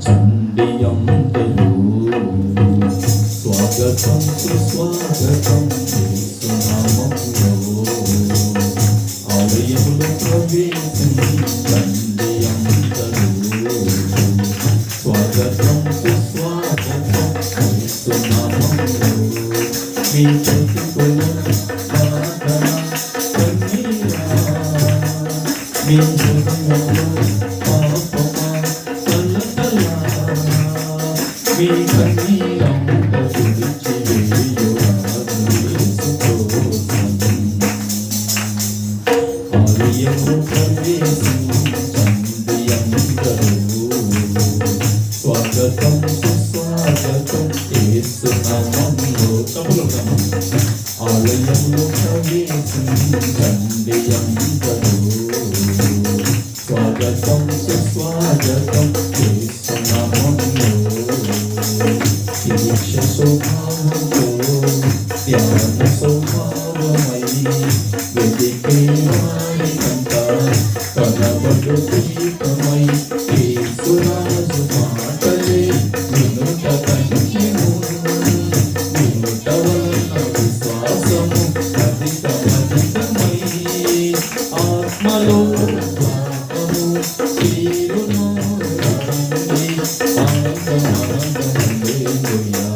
చండియంతలు స్వాగతం సుస్వాగతం యేసునామములో ఆలయములో ప్రవేశించండి అంతలు స్వాగతం సుస్వాగతం యేసునామములో మీ బ్రతుకులో ప్రార్థన కన్నీరా మీ హృదయంలో పాపమా కలకలా మీ కన్నీరంత తుడిచివేయురాదు యేసు కోసం ఆలయము ప్రవేశించండి అందరూ స్వాగతం సుస్వాగతం యేసునామములో తప్పులున్నాము ఆలయంలో ప్రవేశించండి అందరూ స్వాగతం సుస్వాగతం యేసునామములో దీక్ష స్వభావంతో ధ్యాన స్వభావమై వెతికే వారికంత కనబడు దీపమై యేసురాజు మాటలే వినుట కంటిను వినుట వలన విశ్వాసము అధికమధికమై ఆత్మలో పాపము తీరును రండి ఆనందమనందమేలుయా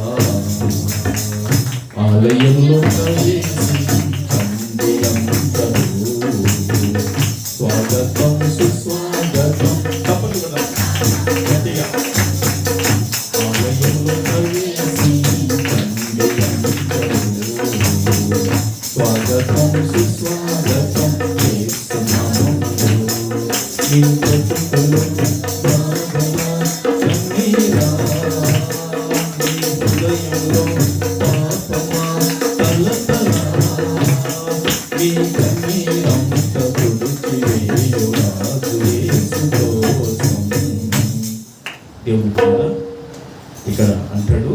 ఆలయంలో ప్రవేశించండి అందరూ స్వాగతం సుస్వాగతం తప్పదు కదా గట్టిగా ఆలయంలో ప్రవేశించండి అందరూ స్వాగతం సుస్వాగతం యేసునామములో మీ బ్రతుకులో ప్రార్థన కన్నీరా మీ హృదయంలో పాపమా కలకలా మీ కన్నీరంత తుడిచివేయురాదు యేసు కోసం. దేవుని కూడా ఇక్కడ అంటాడు,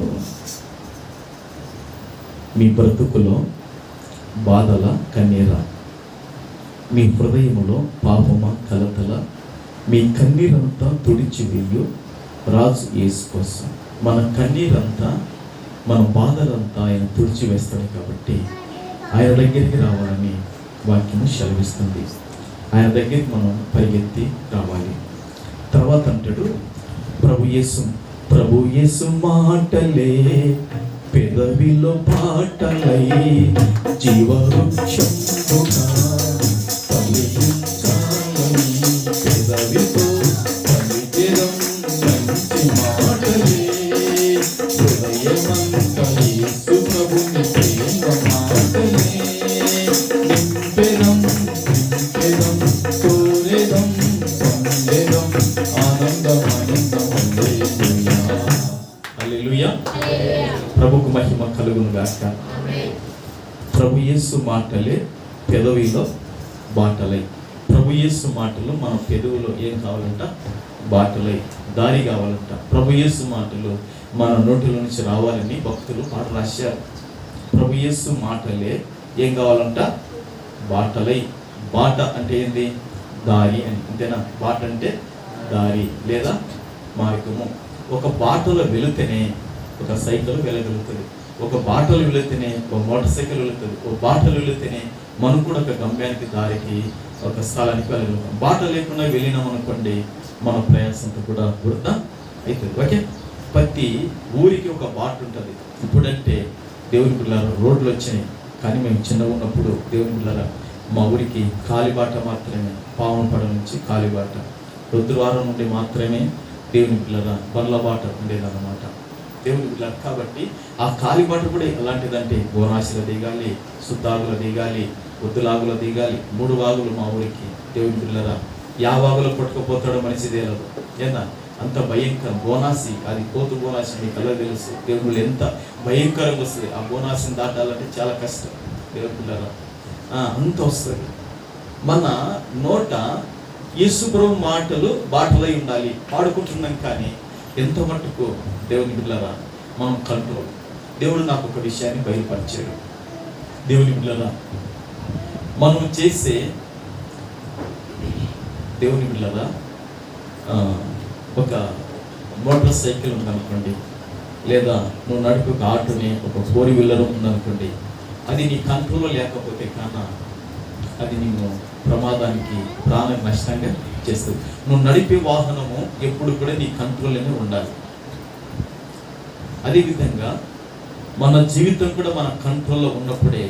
మీ బ్రతుకులో బాధల కన్నీరా మీ హృదయములో పాపమ కలతల మీ కన్నీరంతా తుడిచివేయు రాజు యేసు కోసం. మన కన్నీరంతా మన బాధలంతా ఆయన తుడిచివేస్తాడు కాబట్టి ఆయన దగ్గరికి రావాలని వాక్యము సెలవిస్తుంది. ఆయన దగ్గరికి మనం పరిగెత్తి రావాలి. తర్వాత అంటాడు, ప్రభు యేసు మాటలే పెదవిలో పాటలై జీవవృక్షముగా ఫలించాలని పెదవితో పలికెదం మంచి మాటలే హృదయమంతా యేసు ప్రభుని ప్రేమ మాటలే నింపెదం కోరెదం పొందెదం ఆనందం హల్లెలూయా. ప్రభుకు మహిమ కలుగును గాక. ప్రభు యేసు మాటలే పెదవిలో బాటలై. ప్రభు యేసు మాటలు మన పెదవులో ఏం కావాలంట? బాటలై, దారి కావాలంట. ప్రభు యేసు మాటలు మన నోటిలో నుంచి రావాలని భక్తులు పాట రాశారు. ప్రభు యేసు మాటలే ఏం కావాలంట? బాటలై. బాట అంటే ఏంది? దారి అని, అంతేనా? బాట అంటే దారి లేదా మార్గము. ఒక బాటలో వెళితేనే ఒక సైకిల్ వెళ్ళగలుగుతుంది, ఒక బాటలు వెళితేనే ఒక మోటార్ సైకిల్ వెళుతుంది, ఒక బాటలు వెళితేనే మనం కూడా ఒక గమ్యానికి దారికి ఒక స్థలానికి వెళ్ళగలుగుతాం. బాట లేకుండా వెళ్ళినాం అనుకోండి మన ప్రయాసంతో కూడా వృధా అవుతుంది. ఓకే, ప్రతి ఊరికి ఒక బాట ఉంటుంది. ఇప్పుడంటే దేవుని పిల్లల రోడ్లు వచ్చినాయి, కానీ మేము చిన్నగా ఉన్నప్పుడు దేవుని పిల్లల మా ఊరికి కాలిబాట మాత్రమే. పావనపడ నుంచి కాలిబాట, రుద్రవారం నుండి మాత్రమే దేవుని పిల్లల బండ్ల బాట ఉండేదన్నమాట. దేవుని పిల్లలు కాబట్టి ఆ కాలిబాట కూడా ఎలాంటిదంటే గోనాశిలో దిగాలి, సుత్తాగులో దిగాలి, ఉద్దులాగులో దిగాలి. 3 వాగులు మా ఊరికి. దేవుని పిల్లల వాగులో కొట్టుకుపోతాడో మనిషి తేలదు. ఏనా అంత భయంకరం బోనాసి, అది కోతు బోనాసి మీకు ఎలా తెలుసు. దేవుళ్ళు ఎంత భయంకరంగా వస్తుంది. ఆ బోనాసిని దాటాలంటే చాలా కష్టం. దేవుని పిల్లల అంత వస్తుంది. మన నోట యేసుప్రభు మాటలు బాటలై ఉండాలి. పాడుకుంటున్నాం కానీ ఎంత మట్టుకు దేవుని బిడ్డలారా మనం కంట్రోల్. దేవుడు నాకు ఒక విషయాన్ని బయలుపరిచాడు. దేవుని బిడ్డలారా మనం చేసే దేవుని బిడ్డలారా ఒక మోటార్ సైకిల్ ఉందనుకోండి, లేదా నువ్వు నడిపే ఒక ఆటోని, ఒక 4 వీలర్ ఉందనుకోండి, అది నీ కంట్రోల్లో లేకపోతే కన్నా అది నిన్ను ప్రమాదానికి, ప్రాణ నష్టంగా చేస్తుంది. నువ్వు నడిపే వాహనము ఎప్పుడు కూడా నీ కంట్రోల్లోనే ఉండాలి. అదేవిధంగా మన జీవితం కూడా మన కంట్రోల్లో ఉన్నప్పుడే,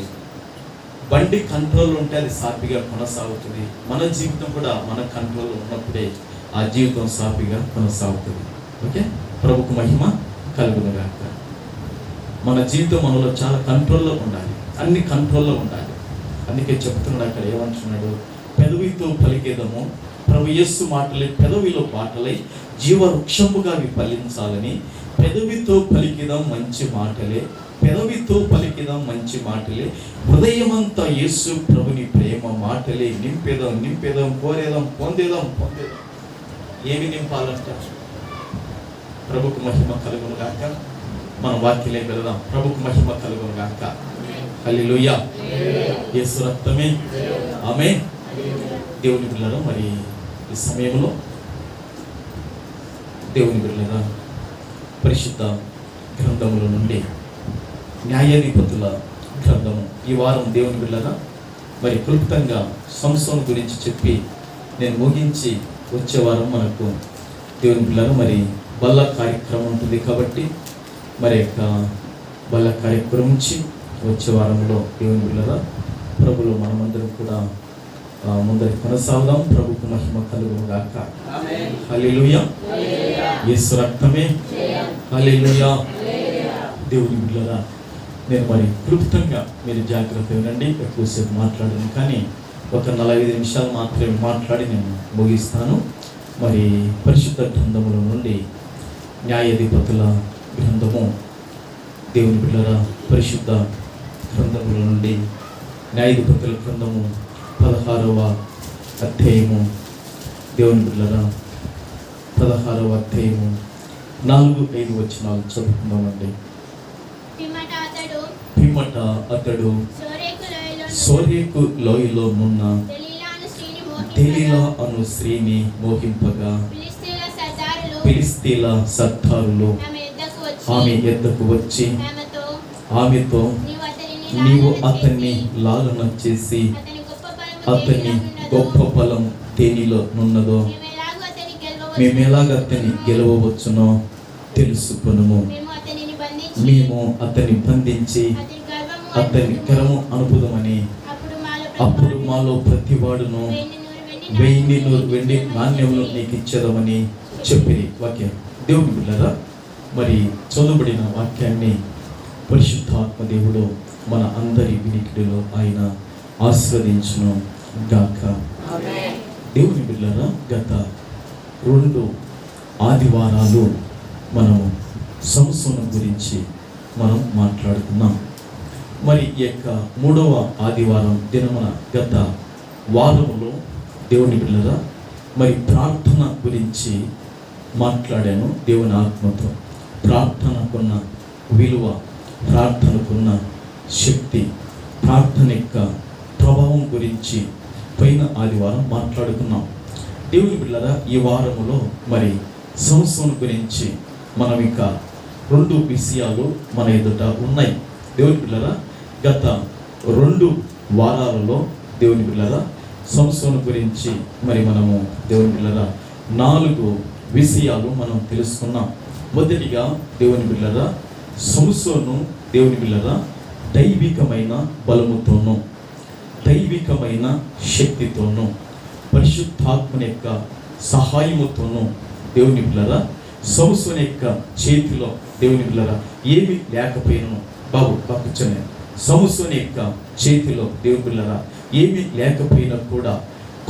బండి కంట్రోల్లో ఉంటే అది సాఫీగా కొనసాగుతుంది. మన జీవితం కూడా మన కంట్రోల్లో ఉన్నప్పుడే ఆ జీవితం సాఫీగా కొనసాగుతుంది. ఓకే, ప్రభుకు మహిమ కలుగును గాక. మన జీవితం మనలో చాలా కంట్రోల్లో ఉండాలి, అన్ని కంట్రోల్లో ఉండాలి. అందుకే చెప్తున్నాడు అక్కడ, ఏమంటున్నాడు? పెదవితో పలికేదము ప్రభు యేసు మాటలే పెదవిలో పాటలై జీవవృక్షముగా అవి ఫలించాలని. పెదవితో పలికిదాం మంచి మాటలే, పెదవితో పలికిదాం మంచి మాటలే, హృదయమంతా యేసు ప్రభుని ప్రేమ మాటలే నింపేదాం నింపేదాం, కోరేదాం పొందేదాం పొందేదాం. ఏమి నింపాలంట? ప్రభుకు మహిమ కలుగును గాక. మన వాక్యలే వెళదాం. ప్రభుకు మహిమ కలుగును గాక. హల్లెలూయా. యేసు రక్తమే. ఆమేన్. దేవుని బిడ్డలారా, మరి ఈ సమయంలో దేవుని బిడ్డలారా, పరిశుద్ధ గ్రంథముల నుండి న్యాయాధిపతుల గ్రంథము ఈ వారం దేవుని బిడ్డలారా మరి క్లుప్తంగా సంసోను గురించి చెప్పి నేను ముగించి వచ్చే వారం మనకు దేవుని బిడ్డలారా మరి బల్ల కార్యక్రమం ఉంటుంది. కాబట్టి మరి యొక్క బల్ల కార్యక్రమం నుంచి వచ్చే వారంలో దేవుని బిడ్డలారా ప్రభులో మనమందరం కూడా ముందరి కొనసాగుదాం. ప్రభుకు మహిమ కలుగును గాక. హల్లెలూయా. యేసు రక్తమే. హల్లెలూయా. దేవుని బిడ్డలారా, నేను మరి క్లుప్తంగా మీరు జాగ్రత్త వినండి. ఎక్కువసేపు మాట్లాడను, కానీ ఒక 45 నిమిషాలు మాత్రమే మాట్లాడి నేను ముగిస్తాను. మరి పరిశుద్ధ గ్రంథముల నుండి న్యాయాధిపతుల గ్రంథము, దేవుని బిడ్డలారా పరిశుద్ధ గ్రంథముల నుండి న్యాయాధిపతుల గ్రంథము 16వ అధ్యాయము, దేవుని బిడ్డలారా 16వ అధ్యాయము 4-5 వచనాలు చదువుకుందామండి. పిమ్మట అతడు సోరేకు లోయలో నున్న దెలీలా అను స్త్రీని మోహింపగా ఫిలిష్తీయుల సర్దారులు ఆమె యొద్దకు వచ్చి ఆమెతో, నీవు అతన్ని లాలన చేసి అతని గొప్ప బలం దేనిలో నున్నదో మేమెలాగ అతన్ని గెలవవచ్చునో తెలుసుకొనుము. మేము అతన్ని బంధించి అతని కరము అనుభూతమని, అప్పుడు మాలో ప్రతివాడును 1000 వెండి నాణ్యములు నీకు ఇచ్చేదమని చెప్పిరి. వాక్యం. దేవుని బిడ్డలారా, మరి చదువుబడిన వాక్యాన్ని పరిశుద్ధాత్మ దేవుడు మన అందరి వినికిడిలో ఆయన ఆశీర్వదించును గాక. దేవుని బిడ్డలారా, గత 2 ఆదివారాలు మనం సంసోను గురించి మనం మాట్లాడుకున్నాం. మరి ఈ యొక్క 3వ ఆదివారం దినమున గత వారములో దేవుని బిడ్డలారా మరి ప్రార్థన గురించి మాట్లాడాను. దేవుని ఆత్మతో ప్రార్థనకున్న విలువ, ప్రార్థనకున్న శక్తి, ప్రార్థన యొక్క ప్రభావం గురించి పైన ఆదివారం మాట్లాడుకున్నాం. దేవుని బిడ్డలారా, ఈ వారములో మరి సంసోను గురించి మనం ఇక 2 విషయాలు మన ఎదుట ఉన్నాయి. దేవుని బిడ్డలారా, గత 2 వారాలలో దేవుని బిడ్డలారా సంసోను గురించి మరి మనము దేవుని బిడ్డలారా 4 విషయాలు మనం తెలుసుకున్నాం. మొదటిగా దేవుని బిడ్డలారా, సంసోను దేవుని బిడ్డలారా దైవికమైన బలముతోనూ, దైవికమైన శక్తితోనూ, పరిశుద్ధాత్మ యొక్క సహాయముతోనూ దేవుని బిడ్డలారా సంసోను యొక్క చేతిలో దేవుని బిడ్డలారా ఏమీ లేకపోయినను, బాబు కూర్చొని, సంసోను యొక్క చేతిలో దేవుని బిడ్డలారా ఏమీ లేకపోయినా కూడా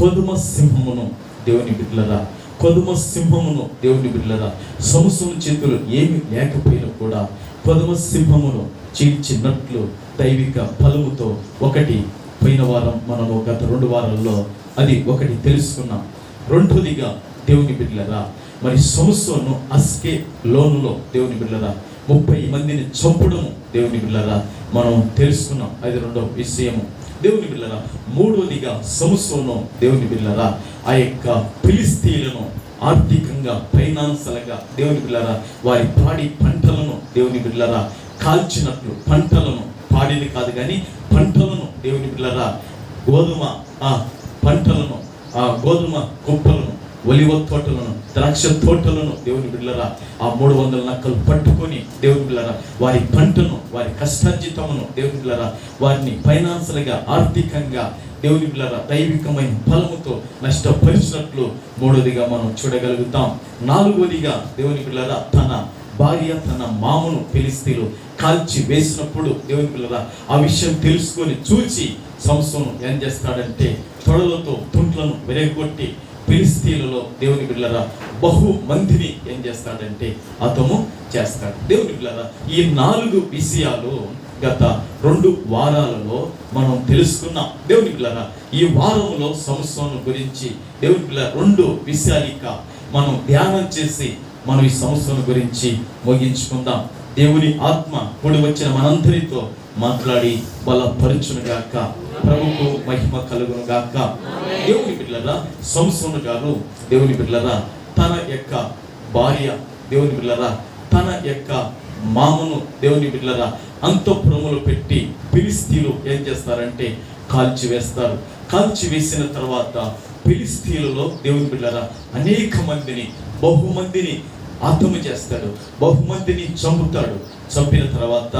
కొదుమ సింహమును దేవుని బిడ్డలారా, కొదుమ సింహమును దేవుని బిడ్డలారా సంసోను చేతిలో ఏమీ లేకపోయినా కూడా కొదుమ సింహమును చీల్చినట్లు దైవిక బలముతో ఒకటి పోయిన వారం మనము గత 2 వారాల్లో అది ఒకటి తెలుసుకున్నాం. రెండోదిగా దేవుని బిడ్డలారా మరి సంసోను అస్కే లోనులో దేవుని బిడ్డలారా 30 మందిని చంపడము దేవుని బిడ్డలారా మనం తెలుసుకున్నాం. అది 2వ విషయము. దేవుని బిడ్డలారా మూడోదిగా సంసోను దేవుని బిడ్డలారా ఆ యొక్క ఫిలిష్తీయులను ఆర్థికంగా, ఫైనాన్షియల్గా దేవుని బిడ్డలారా వారి పాడి పంటలను దేవుని బిడ్డలారా కాల్చినట్లు, పంటలను, పాడిని కాదు కానీ పంటలను దేవుని బిడ్డలారా, గోధుమ పంటలను, గోధుమ కుప్పలను, ఒలివ తోటలను, ద్రాక్ష తోటలను దేవుని బిడ్డలారా 300 నక్కలు పట్టుకొని దేవుని బిడ్డలారా వారి పంటను, వారి కష్టార్జితమును దేవుని బిడ్డలారా వారిని ఫైనాన్షియల్గా, ఆర్థికంగా దేవుని బిడ్డలారా దైవికమైన ఫలముతో నష్టపరిచినట్లు మూడవదిగా మనం చూడగలుగుతాం. నాలుగవదిగా దేవుని బిడ్డలారా తన భార్య తన మామను ఫిలిష్తీయులు కాల్చి వేసినప్పుడు దేవుని బిడ్డలారా ఆ విషయం తెలుసుకొని చూచి సంసోను ఏం చేస్తాడంటే తొడలతో తుంట్లను విరగొట్టి ఫిలిష్తీయులలో దేవుని బిడ్డలారా బహు మందిని ఏం చేస్తాడంటే హతము చేస్తాడు. దేవుని బిడ్డలారా ఈ 4 విషయాలు గత 2 వారాలలో మనం తెలుసుకున్నాం. దేవుని బిడ్డలారా ఈ వారంలో సంసోను గురించి దేవుని బిడ్డలారా 2 విషయాలు మనం ధ్యానం చేసి మనం ఈ సంసోను గురించి ముగించుకుందాం. దేవుని ఆత్మ కూడి వచ్చిన మనందరితో మాట్లాడి బలపరచునుగాక. ప్రభుకు మహిమ కలుగును గాక. దేవుని బిడ్డలారా సంసోను గారు దేవుని బిడ్డలారా తన యొక్క భార్య దేవుని బిడ్డలారా తన యొక్క మామను దేవుని బిడ్డలారా అంతఃపురములో పెట్టి ఫిలిష్తీయులు ఏం చేస్తారంటే కాల్చివేస్తారు. కాల్చివేసిన తర్వాత ఫిలిష్తీయులలో దేవుని బిడ్డలారా అనేక మందిని, బహుమందిని హతము చేస్తాడు, బహుమందిని చంపుతాడు. చంపిన తర్వాత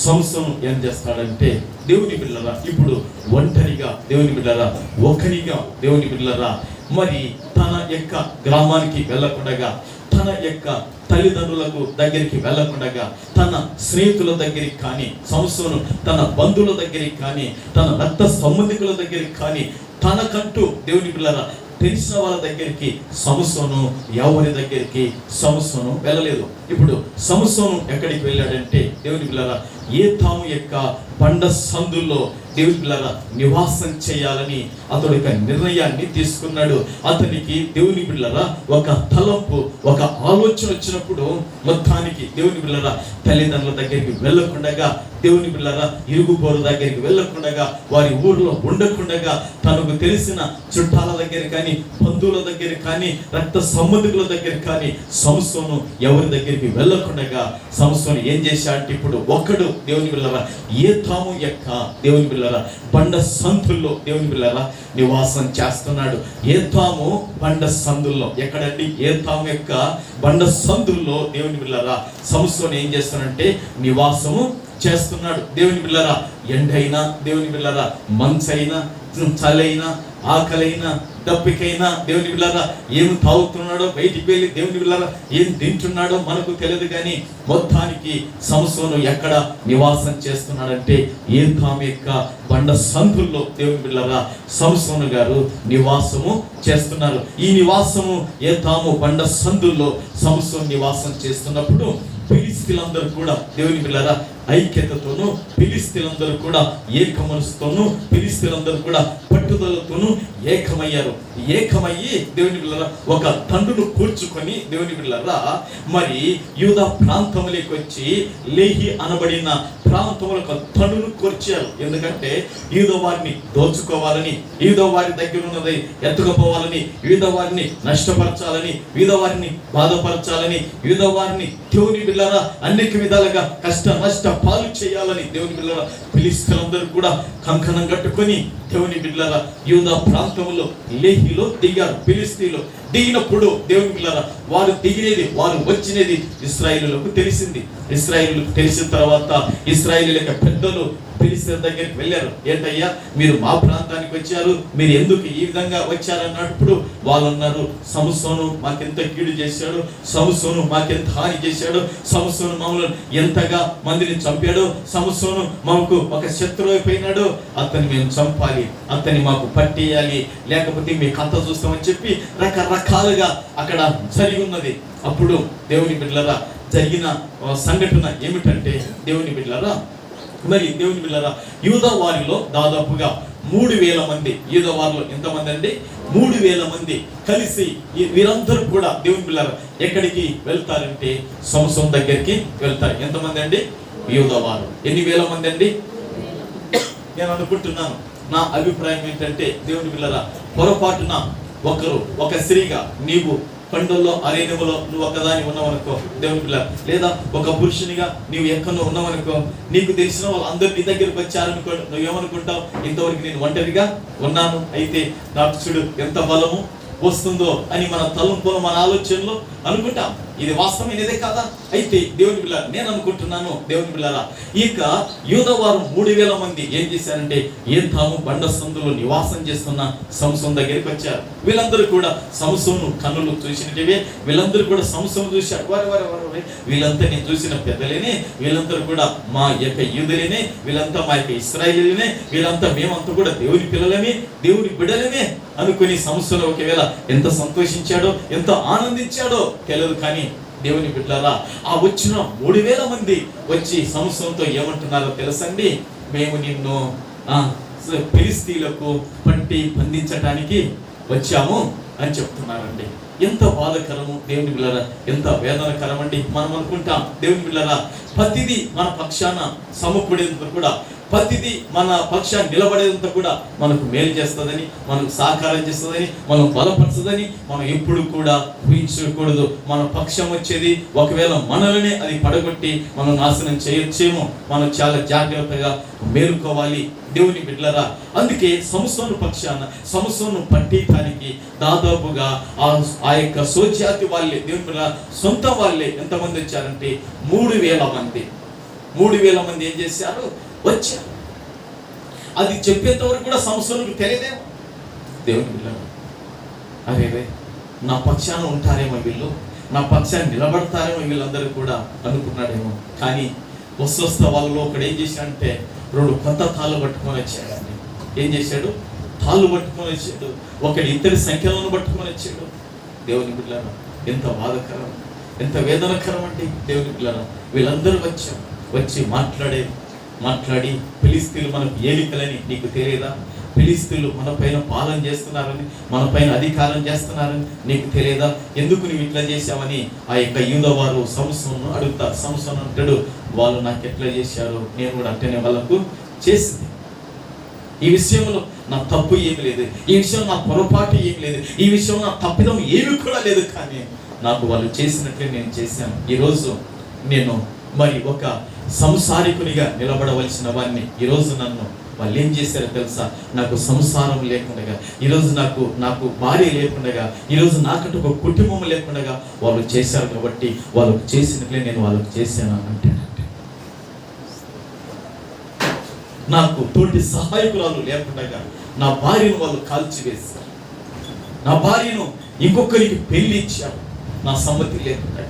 సంసోను ఏం చేస్తాడంటే దేవుని బిడ్డలారా ఇప్పుడు ఒంటరిగా దేవుని బిడ్డలారా ఒకరిగా దేవుని బిడ్డలారా మరి తన యొక్క గ్రామానికి వెళ్ళకుండా, తన యొక్క తల్లిదండ్రులకు దగ్గరికి వెళ్ళకుండా, తన స్నేహితుల దగ్గరికి కానీ, సంసోను తన బంధువుల దగ్గరికి కానీ, తన రక్త సంబంధికుల దగ్గరికి కానీ, తనకంటూ దేవుని బిడ్డలారా తెలిసిన వాళ్ళ దగ్గరికి సంసోను ఎవరి దగ్గరికి సంసోను వెళ్ళలేదు. ఇప్పుడు సంసోను ఎక్కడికి వెళ్ళాడంటే దేవుని బిడ్డలారా ఏతాము యొక్క బండ సందుల్లో దేవుని బిడ్డలారా నివాసం చేయాలని అతడు ఒక నిర్ణయాన్ని తీసుకున్నాడు. అతనికి దేవుని బిడ్డలారా ఒక తలంపు, ఒక ఆలోచన వచ్చినప్పుడు మొత్తానికి దేవుని బిడ్డలారా తల్లిదండ్రుల దగ్గరికి వెళ్ళకుండా, దేవుని బిడ్డలారా ఇరుగు పొరు దగ్గరికి వెళ్ళకుండా, వారి ఊర్లో ఉండకుండా, తనకు తెలిసిన చుట్టాల దగ్గర కానీ, బంధువుల దగ్గర కానీ, రక్త సంబంధికుల దగ్గర కానీ సంసోను ఎవరి దగ్గరికి వెళ్ళకుండా సంసోను ఏం చేశాడంటే ఇప్పుడు ఒకడు దేవుని బిడ్డలారా ఏతాము యొక్క దేవుని బిడ్డలారా బండ సందుల్లో దేవుని బిడ్డలారా నివాసం చేస్తున్నాడు. ఏతాము బండ సందుల్లో ఎక్కడండి? ఏతాము యొక్క బండ సందుల్లో దేవుని బిడ్డలారా సంసోను ఏం చేస్తానంటే నివాసము చేస్తున్నాడు. దేవుని బిడ్డలారా ఎండైనా, దేవుని బిడ్డలారా మంచైనా, చలైనా, ఆకలైనా, దప్పికైనా దేవుని బిడ్డలారా ఏం తాగుతున్నాడో, బయటికి వెళ్ళి దేవుని బిడ్డలారా ఏం తింటున్నాడో మనకు తెలియదు. కానీ మొత్తానికి సంసోను ఎక్కడ నివాసం చేస్తున్నాడంటే ఏతాము యొక్క బండ సందుల్లో దేవుని బిడ్డలారా సంసోను గారు నివాసము చేస్తున్నారు. ఈ నివాసము ఏతాము బండ సందుల్లో సంసోను నివాసం చేస్తున్నప్పుడు ఫిలిష్తీయులందరూ కూడా దేవుని బిడ్డలారా ఐక్యతతోనూ, ఫిలిష్తీయులందరూ కూడా ఏక మనసుతోనూ, ఫిలిష్తీయులందరూ కూడా పట్టుదలతోనూ ఏకమయ్యారు. ఏకమయ్యి దేవుని బిడ్డలారా ఒక తండ్రును కూర్చుకొని దేవుని బిడ్డలారా మరి యూదా ప్రాంతంలోకి వచ్చి లేహి అనబడిన ప్రాంతంలో ఒక తండ్రును కూర్చారు. ఎందుకంటే యూదా వారిని దోచుకోవాలని, యూదా వారి దగ్గర ఉన్నది ఎత్తుకుపోవాలని, యూదా వారిని నష్టపరచాలని, యూదా వారిని బాధపరచాలని, యూదా వారిని దేవుని బిడ్డలారా అనేక విధాలుగా కష్ట నష్ట పాలు చేయాలని దేవుని బిడ్డలారా ఫిలిష్తీయులందరూ కూడా కంకణం కట్టుకొని దేవుని బిడ్డలారా యూదా ప్రాంతంలో లేహిలో దిగారు. ఫిలిష్తీయులు దిగినప్పుడు దేవుని బిడ్డలారా వారు దిగినది, వారు వచ్చినది ఇశ్రాయేలులకు తెలిసింది. ఇశ్రాయేలులకు తెలిసిన తర్వాత ఇశ్రాయేలు యొక్క పెద్దలు ఫిలిష్తీయుల దగ్గరికి వెళ్ళారు. ఏంటయ్యా మీరు మా ప్రాంతానికి వచ్చారు, మీరు ఎందుకు ఈ విధంగా వచ్చారన్నప్పుడు వాళ్ళు అన్నారు సంసోను మాకెంత కీడు చేశాడు, సంసోను మాకెంత హాని చేశాడు, సంసోను మమ్మల్ని ఎంతగా మందిని చంపాడు, సంసోను మాకు ఒక శత్రువు అయిపోయినాడు, అతన్ని మేము చంపాలి, అతన్ని మాకు పట్టేయాలి, లేకపోతే మీ కథ చూస్తామని చెప్పి రకరకాలుగా అక్కడ జరిగి ఉన్నది. అప్పుడు దేవుని బిడ్డలారా జరిగిన సంఘటన ఏమిటంటే దేవుని బిడ్డలారా మరి దేవుని బిడ్డలారా యూదా వారిలో దాదాపుగా 3000 మంది, యూదా వారిలో ఎంతమంది అండి? 3000 మంది కలిసి వీరందరూ కూడా దేవుని బిడ్డలారా ఎక్కడికి వెళ్తారంటే సంసోను దగ్గరికి వెళ్తారు. ఎంతమంది అండి? యూదా వారు. ఎన్ని వేల మంది అండి? నేను అనుకుంటున్నాను, నా అభిప్రాయం ఏంటంటే దేవుని బిడ్డలారా పొరపాటున ఒక స్త్రీగా నీవు కొండల్లో అరణ్యములో నువ్వు ఒకదాని ఉన్నావనుకో దేవుని పిల్ల, లేదా ఒక పురుషునిగా నీవు ఎక్కడో ఉన్నావనుకో, నీకు తెలిసిన వాళ్ళు అందరు నీ దగ్గరికి వచ్చారనుకో, నువ్వేమనుకుంటావు? ఇంతవరకు నేను ఒంటరిగా ఉన్నాను, అయితే నాకు చూడు ఎంత బలము వస్తుందో అని మన తలంపులు, మన ఆలోచనలో అనుకుంటాం. ఇది వాస్తవమైనదే కాదా? అయితే దేవుని బిడ్డ, నేను అనుకుంటున్నాను దేవుని బిడ్డలారా, ఇక యూదవారు 3000 మంది ఏం చేశారంటే ఏతాము బండ సందులో నివాసం చేస్తున్న సంసోను దగ్గరికి వచ్చారు. వీళ్ళందరూ కూడా సంసోను కన్నులు చూసినట్టువే, వీళ్ళందరూ కూడా సంసోను చూశారు. వారే వీళ్ళంతా నేను చూసిన పెద్దలేనే, వీళ్ళందరూ కూడా మా యొక్క యూదులేనే, వీళ్ళంతా మా యొక్క ఇశ్రాయేలీనే, వీళ్ళంతా మేమంతా కూడా దేవుని పిల్లలమే, దేవుని బిడ్డలమే అనుకుని సంసోను ఒకవేళ ఎంత సంతోషించాడో, ఎంత ఆనందించాడో తెలియదు. కానీ దేవుని బిడ్డలారా, ఆ వచ్చిన 3000 మంది వచ్చి సంసోనుతో ఏమంటున్నారో తెలుసండి? మేము నిన్ను ఫిలిష్తీయులకు పట్టి బంధించటానికి వచ్చాము అని చెప్తున్నారండి. ఎంత బాధకరము దేవుని బిడ్డలారా, ఎంత వేదనకరం అండి. మనం అనుకుంటాం దేవుని బిడ్డలారా, ప్రతిదీ మన పక్షాన సమకూడేందుకు కూడా, ప్రతిదీ మన పక్షాన్ని నిలబడేంత కూడా మనకు మేలు చేస్తుందని, మనకు సహకారం చేస్తుందని, మనం బలపరచదని మనం ఎప్పుడు కూడా ఊహించకూడదు. మన పక్షం వచ్చేది ఒకవేళ మనల్నే అది పడగొట్టి మనం నాశనం చేయొచ్చేమో. మనం చాలా జాగ్రత్తగా మేలుకోవాలి దేవుని బిడ్డలారా. అందుకే సంసోను పక్షాన, సంసోను పట్టడానికి దాదాపుగా ఆ యొక్క సోజాతి వాళ్ళే, దేవుని బిడ్డలారా, సొంత వాళ్ళే ఎంతమంది వచ్చారంటే 3000 మంది. 3000 మంది ఏం చేశారు? వచ్చారు. అది చెప్పేంత వరకు కూడా సంసోనుకు తెలియదేమో. దేవుని బిడ్డలారా, అరే నా పక్షాన ఉంటారేమో వీళ్ళు, నా పక్షాన్ని నిలబడతారేమో వీళ్ళందరూ కూడా అనుకున్నాడేమో. కానీ వస్తా వాళ్ళలో ఒకడు ఏం చేశాడంటే 2 కొత్త తాళ్ళు పట్టుకొని వచ్చాడండి. ఏం చేశాడు? తాళ్ళు పట్టుకొని వచ్చాడు. ఒకటి ఇద్దరి సంఖ్యలను పట్టుకొని వచ్చాడు. దేవుని బిడ్డలారా, ఎంత బాధకరం, ఎంత వేదనకరం అండి. దేవుని బిడ్డలారా, వీళ్ళందరూ వచ్చి మాట్లాడి ఫిలిష్తీయులు మనకు ఏలికలని నీకు తెలియదా? ఫిలిష్తీయులు మన పైన పాలన చేస్తున్నారని, మన పైన అధికారం చేస్తున్నారని నీకు తెలియదా? ఎందుకు నువ్వు ఇట్లా చేశావని ఆ యొక్క యూదవారు సంసోను అడుగుతారు. సంసోను అంటాడు, వాళ్ళు నాకు ఎట్లా చేశారో నేను కూడా అంటేనే వాళ్ళకు చేసింది. ఈ విషయంలో నా తప్పు ఏమి లేదు, ఈ విషయంలో నా పొరపాటు ఏమి లేదు, ఈ విషయంలో నా తప్పిదం ఏమి కూడా లేదు. కానీ నాకు వాళ్ళు చేసినట్లే నేను చేశాను. ఈరోజు నేను మరి ఒక సంసారికునిగా నిలబడవలసిన వారిని ఈరోజు నన్ను వాళ్ళు ఏం చేశారో తెలుసా? నాకు సంసారం లేకుండా, ఈరోజు నాకు భార్య లేకుండా, ఈరోజు నాకంటూ ఒక కుటుంబం లేకుండా వాళ్ళు చేశారు. కాబట్టి వాళ్ళకు చేసినట్లే నేను వాళ్ళకు చేశాను అంటానంటే, నాకు తోటి సహాయకురాలు లేకుండా నా భార్యను వాళ్ళు కాల్చివేశారు, నా భార్యను ఇంకొకరికి పెళ్లి ఇచ్చారు నా సమ్మతి లేకుండా.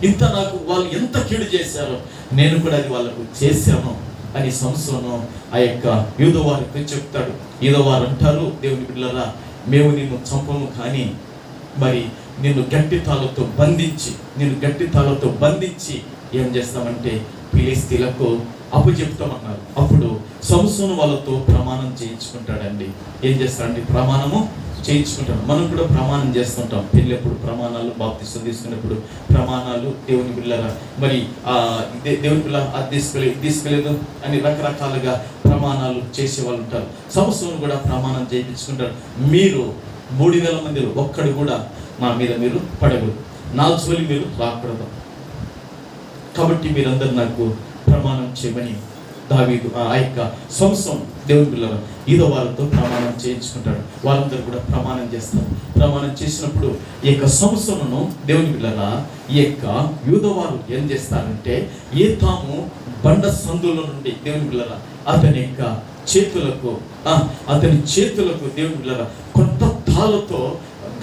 ఇంత నాకు వాళ్ళు ఎంత కీడు చేశారో నేను కూడా అది వాళ్ళకు చేశాను అని సంసోను ఆ యొక్క యూదవారికి చెప్తాడు. యూదవారు అంటారు, దేవుని బిడ్డలారా, మేము నిన్ను చంపము, కానీ మరి నిన్ను గట్టి తాళ్ళతో బంధించి ఏం చేస్తామంటే ఫిలిష్తీయులకు అప్పచెప్తామన్నారు. అప్పుడు సంసోను వాళ్ళతో ప్రమాణం చేయించుకుంటాడండి. ఏం చేస్తాడంటే ప్రమాణము చేయించుకుంటాడు. మనం కూడా ప్రమాణం చేస్తుంటాం. పెళ్ళప్పుడు ప్రమాణాలు, బాప్తిసం తీసుకున్నప్పుడు ప్రమాణాలు. దేవుని బిడ్డలారా, మరి దేవుని పిల్ల అది తీసుకోలేదు అని రకరకాలుగా ప్రమాణాలు చేసే వాళ్ళు ఉంటారు. సంసోను కూడా ప్రమాణం చేయించుకుంటారు. మీరు 3000 మందిలో ఒక్కడు కూడా నా మీద మీరు పడకూడదు, నా జోలి మీరు రాకూడదు, కాబట్టి మీరందరూ నాకు ప్రమాణం చేయమని దావీదు ఆ యొక్క సంసోను దేవుని బిడ్డలారా యూదవారితో ప్రమాణం చేయించుకుంటాడు. వాళ్ళందరూ కూడా ప్రమాణం చేస్తారు. ప్రమాణం చేసినప్పుడు ఈ యొక్క సంసోనును దేవుని బిడ్డలారా ఈ యొక్క యూదవారు ఏం చేస్తారంటే ఏతాము బండ సందులో నుండి దేవుని బిడ్డలారా అతని చేతులకు దేవుని బిడ్డలారా కొత్త తాళ్ళతో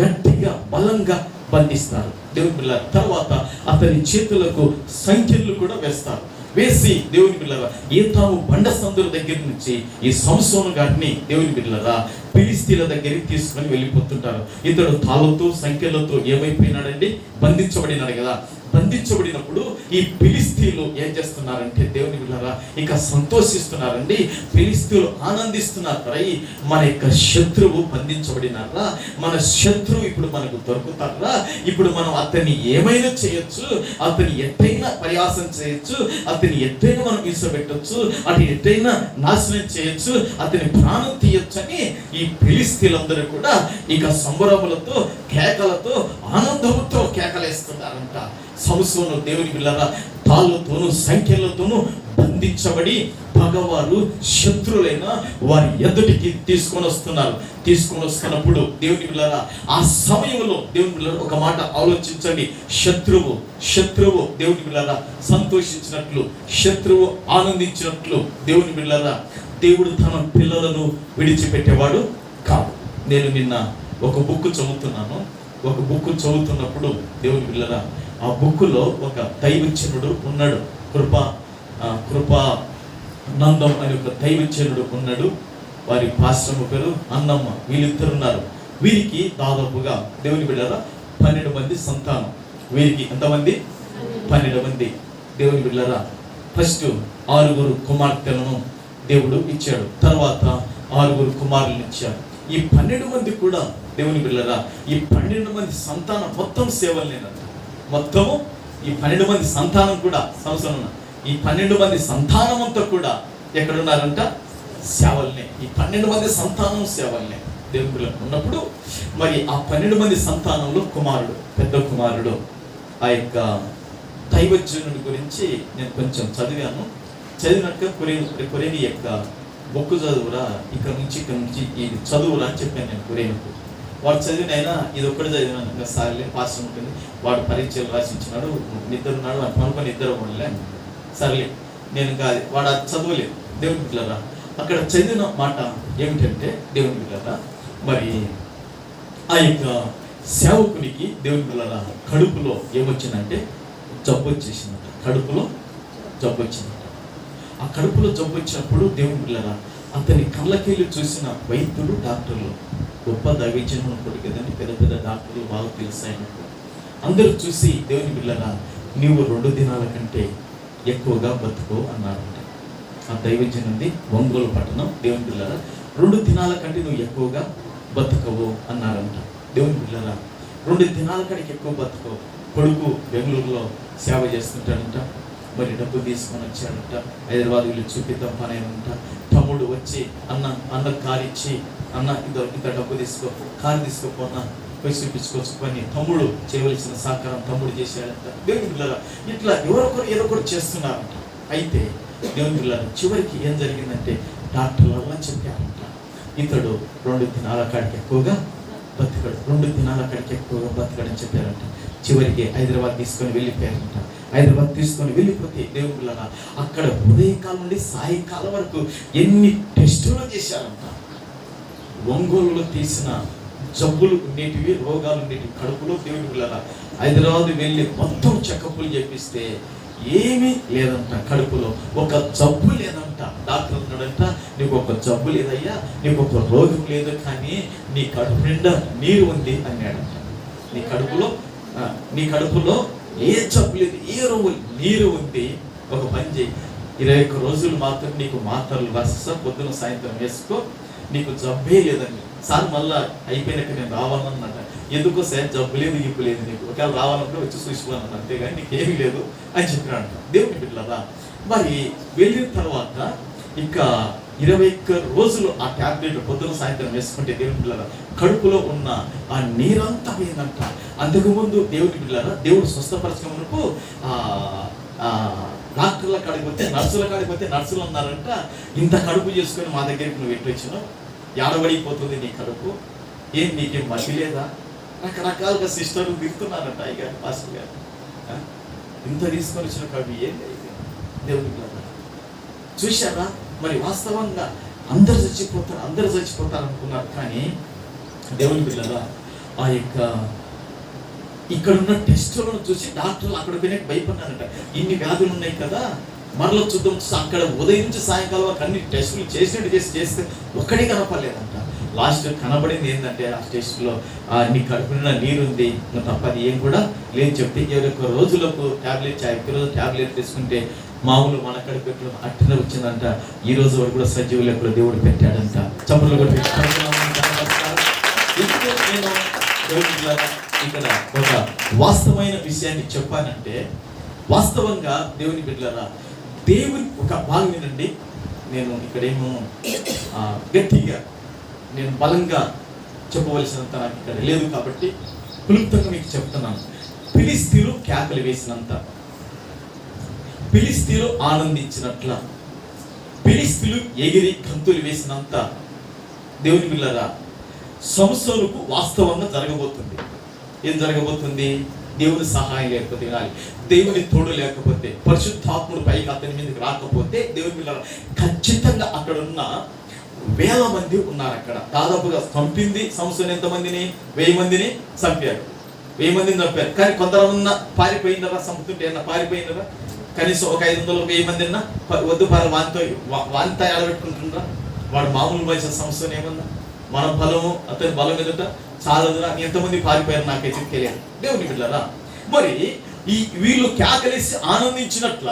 గట్టిగా బలంగా బంధిస్తారు. దేవుని బిడ్డలారా తర్వాత అతని చేతులకు సంఖ్యలు కూడా వేస్తారు. వేసి దేవుని బిడ్డలారా ఏతాము బండ సందుల దగ్గర నుంచి ఈ సంసోను గారిని దేవుని బిడ్డలారా ఫిలిష్తీయుల దగ్గరికి తీసుకొని వెళ్ళిపోతుంటారు. ఇతడు తాళ్ళతో సంఖ్యలతో ఏమైపోయినాడండి? బంధించబడినాడు కదా. బంధించబడినప్పుడు ఈ ఫిలిస్తీయులు ఏం చేస్తున్నారంటే దేవుని బిడ్డలారా ఇక సంతోషిస్తున్నారండి. ఫిలిస్తీయులు ఆనందిస్తున్నారు. మన యొక్క శత్రువు బంధించబడినారా, మన శత్రువు ఇప్పుడు మనకు దొరుకుతారా, ఇప్పుడు మనం అతన్ని ఏమైనా చేయొచ్చు, అతని ఎట్టైనా ప్రయాసం చేయొచ్చు, అతని ఎట్టైనా మనం ఇసబెట్టొచ్చు, అటు ఎట్టైనా నాశనం చేయొచ్చు, అతని ప్రాణం తీయొచ్చు అని ఈ ఫిలిస్తీయులందరూ కూడా ఇక సంబరములతో కేకలతో ఆనందంతో కేకలేస్తున్నారంట. సంసోను దేవుని బిడ్డలారా తాళ్ళతోనూ సంఖ్యలతోనూ బంధించబడి పగవారు శత్రులైన వారి ఎదుటికి తీసుకొని వస్తున్నప్పుడు దేవుని బిడ్డలారా ఆ సమయంలో దేవుని బిడ్డలారా ఒక మాట ఆలోచించండి. శత్రువు దేవుని బిడ్డలారా సంతోషించినట్లు, శత్రువు ఆనందించినట్లు దేవుని బిడ్డలారా దేవుడు తన పిల్లలను విడిచిపెట్టేవాడు కాదు. నేను నిన్న ఒక బుక్ చదువుతున్నప్పుడు దేవుని బిడ్డలారా ఆ బుక్లో ఒక దైవజనుడు ఉన్నాడు, కృపానందం అనే ఒక దైవజనుడు ఉన్నాడు. వారి పాశ్రమ పేరు అన్నమ్మ. వీళ్ళిద్దరు ఉన్నారు. వీరికి దాదాపుగా దేవుని బిడ్డలారా 12 మంది సంతానం. వీరికి ఎంతమంది? 12 మంది. దేవుని బిడ్డలారా ఫస్ట్ 6 కుమార్తెలను దేవుడు ఇచ్చాడు, తర్వాత 6 కుమారులను ఇచ్చాడు. ఈ 12 మంది కూడా దేవుని బిడ్డలారా ఈ 12 మంది సంతానం మొత్తం సేవలేనంట. మొత్తము ఈ 12 మంది సంతానం కూడా సంవత్సరం ఈ 12 మంది సంతానం అంతా కూడా ఎక్కడున్నారంట? సేవల్నే. ఈ 12 మంది సంతానం సేవల్నే దేవుని బిడ్డలు ఉన్నప్పుడు మరి ఆ 12 మంది సంతానంలో పెద్ద కుమారుడు ఆ యొక్క దైవజనుడి గురించి నేను కొంచెం చదివినాక కొరేని యొక్క బొక్కు చదువురా, ఇక్కడ నుంచి ఇది చదువురా అని చెప్పాను నేను కొరేనుకు. వాడు చదివినైనా ఇది ఒక్కటి చదివినాను, ఇంకా సార్లే పాస్ ఉంటుంది. వాడు పరీక్షలు రాసి ఇచ్చినాడు, నిద్రున్నాడు, వాడు పనుకొని నిద్ర ఉండలే. సర్లే నేను ఇంకా వాడు అది చదవలేదు. దేవుని బిడ్డలారా అక్కడ చదివిన మాట ఏమిటంటే దేవుని బిడ్డలారా మరి ఆ యొక్క సేవకునికి దేవుని బిడ్డలారా కడుపులో ఏమొచ్చిందంటే జబ్బు వచ్చేసిందంట. కడుపులో జబ్బు వచ్చిందంట. ఆ కడుపులో జబ్బు వచ్చినప్పుడు దేవుని బిడ్డలారా అతని కళ్ళకెళ్ళి చూసిన వైద్యులు, డాక్టర్లు, గొప్ప దైవజనులు అనుకోడు కదండి, పెద్ద డాక్టర్లు బాగా తెలుసాయన్నట్టు అందరూ చూసి దేవుని బిడ్డలారా నీవు 2 దినాల కంటే ఎక్కువగా బతుకో అన్నారంట. ఆ దైవజనుంది ఒంగోలు పట్టణం. దేవుని బిడ్డలారా 2 దినాల కంటే నువ్వు ఎక్కువగా బతుకవు అన్నారంట. దేవుని బిడ్డలారా 2 దినాల కంటే ఎక్కువ బతుకవు. కొడుకు బెంగళూరులో సేవ చేస్తుంటాడంట. మరి డబ్బు తీసుకొని వచ్చాడంట. హైదరాబాద్ వీళ్ళు చూపిద్దాం పని అయినంట. తమ్ముడు వచ్చి అన్న కారు ఇచ్చి అన్న ఇంత డబ్బు తీసుకో, కారు తీసుకోపోన్నా పోయి చూపించుకోవచ్చు పని తమ్ముడు చేయవలసిన సహకారం తమ్ముడు చేశాడంట. దేవుని బిడ్డలారా ఇట్లా ఏదో ఒకరు చేస్తున్నారంట. అయితే దేవుని బిడ్డలారా చివరికి ఏం జరిగిందంటే డాక్టర్ల వల్ల చెప్పారంట ఇతడు 2 దినాల కాడికి ఎక్కువగా బతికాడు, 2 దినాల కాడికి ఎక్కువగా బతికాడని చెప్పారంట. చివరికి హైదరాబాద్ తీసుకొని వెళ్ళిపోయారంట. హైదరాబాద్ తీసుకొని వెళ్ళిపోతే దేవుని బిడ్డలారా అక్కడ ఉదయకాలం నుండి సాయంకాలం వరకు ఎన్ని టెస్టులు చేశారంట. ఒంగోలులో తీసిన జబ్బులు ఉండేటివి, రోగాలు ఉండేటివి కడుపులో. దేవుని బిడ్డలారా హైదరాబాద్ వెళ్ళి మొత్తం చెకప్లు చేపిస్తే ఏమీ లేదంట. కడుపులో ఒక జబ్బు లేదంట. డాక్టర్ అన్నాడంట నీకు ఒక జబ్బు లేదయ్యా, నీకు ఒక రోగం లేదు, కానీ నీ కడుపు నిండా నీరు ఉంది అన్నాడంట. నీ కడుపులో ఏ జబ్బు లేదు, ఏ రోగం, నీరు ఉంది. ఒక పని చేయి, 21 రోజులు మాత్రం నీకు మాత్రలు రాసిస్తా, పొద్దున సాయంత్రం వేసుకో, నీకు జబ్బే లేదండి. సార్ మళ్ళా అయిపోయినాక నేను రావాలన్నమాట. ఎందుకో సార్ జబ్బు లేదు, ఇప్పు లేదు, నీకు ఒకవేళ రావాలంటే వచ్చి చూసుకోవాలన్నమాట, అంతేగాని నీకేమీ లేదు అని చెప్పినాడంట. దేవుని బిడ్డలారా మరి వెళ్ళిన తర్వాత ఇంకా 21 రోజులు ఆ ట్యాబ్లెట్ పొద్దున సాయంత్రం వేసుకుంటే దేవుని బిడ్డలారా కడుపులో ఉన్న ఆ నీరంతా పోయిందంట. అంతకుముందు దేవుని బిడ్డలారా దేవుడు స్వస్థపరచకమునకు డాక్టర్ల కాడికి పోతే, నర్సుల కాడికి పోతే నర్సులు అన్నారంట ఇంత కడుపు చేసుకొని మా దగ్గరికి నువ్వు ఎట్టు వచ్చినావు, ఏడబడిపోతుంది నీ కడుపు, ఏం నీకేం మతి లేదా, రకరకాలుగా సిస్టర్లు దిగుతున్నారంట. అయ్యారు పాస్టర్ గారు ఇంత తీసుకొని వచ్చిన కడుపు ఏంటి దేవుని బిడ్డలారా చూశారా? మరి వాస్తవంగా అందరు చచ్చిపోతారు అనుకున్నారు. కానీ దేవుని బిడ్డలారా ఆ యొక్క ఇక్కడున్న టెస్టులను చూసి డాక్టర్లు అక్కడ పోయినా భయపడ్డారంట. ఇన్ని వ్యాధులు ఉన్నాయి కదా, మరలో చూద్దాం. అక్కడ ఉదయం నుంచి సాయంకాలం వరకు అన్ని టెస్టులు చేసినట్టు చేస్తే ఒక్కడే కనపడలేదంట. లాస్ట్ కనబడింది ఏంటంటే ఆ స్టేషన్లో నీ కడుపు నిండా నీరుంది, నువ్వు తప్పది ఏం కూడా లేదు చెప్తే 21 రోజులకు ట్యాబ్లెట్ 21 రోజులు ట్యాబ్లెట్ తీసుకుంటే మామూలు మన కడుపులో అట్టనే వచ్చిందంట. ఈ రోజు వరకు కూడా సజీవ లెక్కలో దేవుడు పెట్టాడంట. చప్పట్లు కొట్టి నేను ఇక్కడ ఒక వాస్తవమైన విషయాన్ని చెప్పానంటే, వాస్తవంగా దేవుని బిడ్డలారా, దేవుని ఒక భాగం ఏంటండి. నేను ఇక్కడేమో గట్టిగా నేను బలంగా చెప్పవలసినంత నాకు ఇక్కడ లేదు కాబట్టి క్లుప్తంగా మీకు చెప్తున్నాను. ఫిలిష్తీయులు కేకలు వేసినంత, ఫిలిష్తీయులు ఆనందించినట్ల, ఫిలిష్తీయులు ఎగిరి గంతులు వేసినంత దేవుని బిడ్డలారా సంసోనుకు వాస్తవంగా జరగబోతుంది. ఏం జరగబోతుంది? దేవుని సహాయం లేకపోతే, వినాలి, దేవుని తోడు లేకపోతే, పరిశుద్ధాత్ముడు పైకి అతని మీదకి రాకపోతే దేవుని బిడ్డలారా ఖచ్చితంగా అక్కడ ఉన్న 1000 మంది ఉన్నారు. అక్కడ దాదాపుగా చంపింది సంసోను ఎంతమందిని? 1000 మందిని చంపారు. 1000 మందిని చంపారు. కానీ కొందరన్నా పారిపోయినరా? చంపుతుంటే ఏమన్నా పారిపోయినరా? కనీసం ఒక 500-1000 మంది అన్నా వద్దు పారు వాంతో ఎడబెట్టుకుంటున్నారా? వాడు మామూలు వయసు సంసోను ఏమన్నా మన బలము అతని బలం ఎదుట చాలదురా, ఎంతమంది పారిపోయారు నాకైతే తెలియదు. దేవుని బిడ్డలారా, మరి వీళ్ళు కేకలేసి ఆనందించినట్ల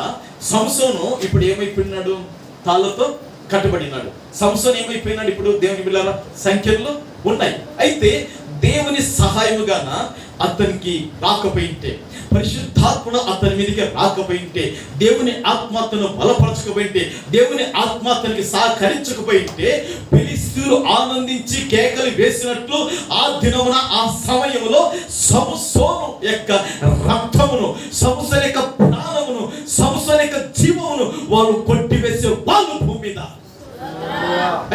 సంసోను ఇప్పుడు ఏమైపోయినాడు? తాళ్ళతో కట్టబడినాడు. సంసోను ఏమైపోయినాడు? ఇప్పుడు దేవుని బిడ్డలారా సంఖ్యలు ఉన్నాయి. అయితే దేవుని సహాయముగాన అతనికి రాకపోయింటే, పరిశుద్ధాత్మను అతని మీదకి రాకపోయింటే, దేవుని ఆత్మను బలపరచకపోయింటే, దేవుని ఆత్మకి సహకరించకపోయింటే, ఫిలిష్తీయులు ఆనందించి కేకలు వేసినట్లు ఆ దినమున ఆ సమయంలో సంసోను యొక్క రక్తమును, సంసోను యొక్క ప్రాణమును, సంసోను యొక్క జీవమును వాళ్ళు కొట్టివేసే వాళ్ళు భూమి మీద.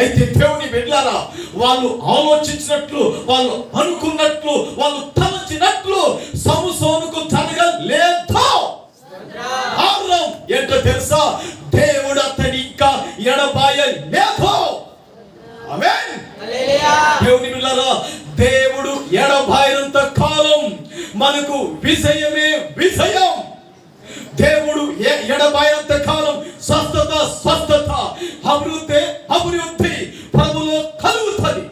అయితే దేవుని బిడ్డలారా, వాళ్ళు ఆలోచించినట్లు, వాళ్ళు అనుకున్నట్లు, వాళ్ళు తలచినట్లు సంసోనుకు జరగలేదు. కారణం ఏంటో తెలుసా? దేవుడు అతని ఇంకా ఎడబాయలేదు. ఆమేన్. దేవుని బిడ్డలారా, దేవుడు ఎడబాయనంత కాలం మనకు విజయమే విజయం. దేవుడు ఎడబాయనంత కాలం స్వస్థత స్వస్థత, అభివృద్ధి అభివృద్ధి ప్రభులో కలుగుతుంది.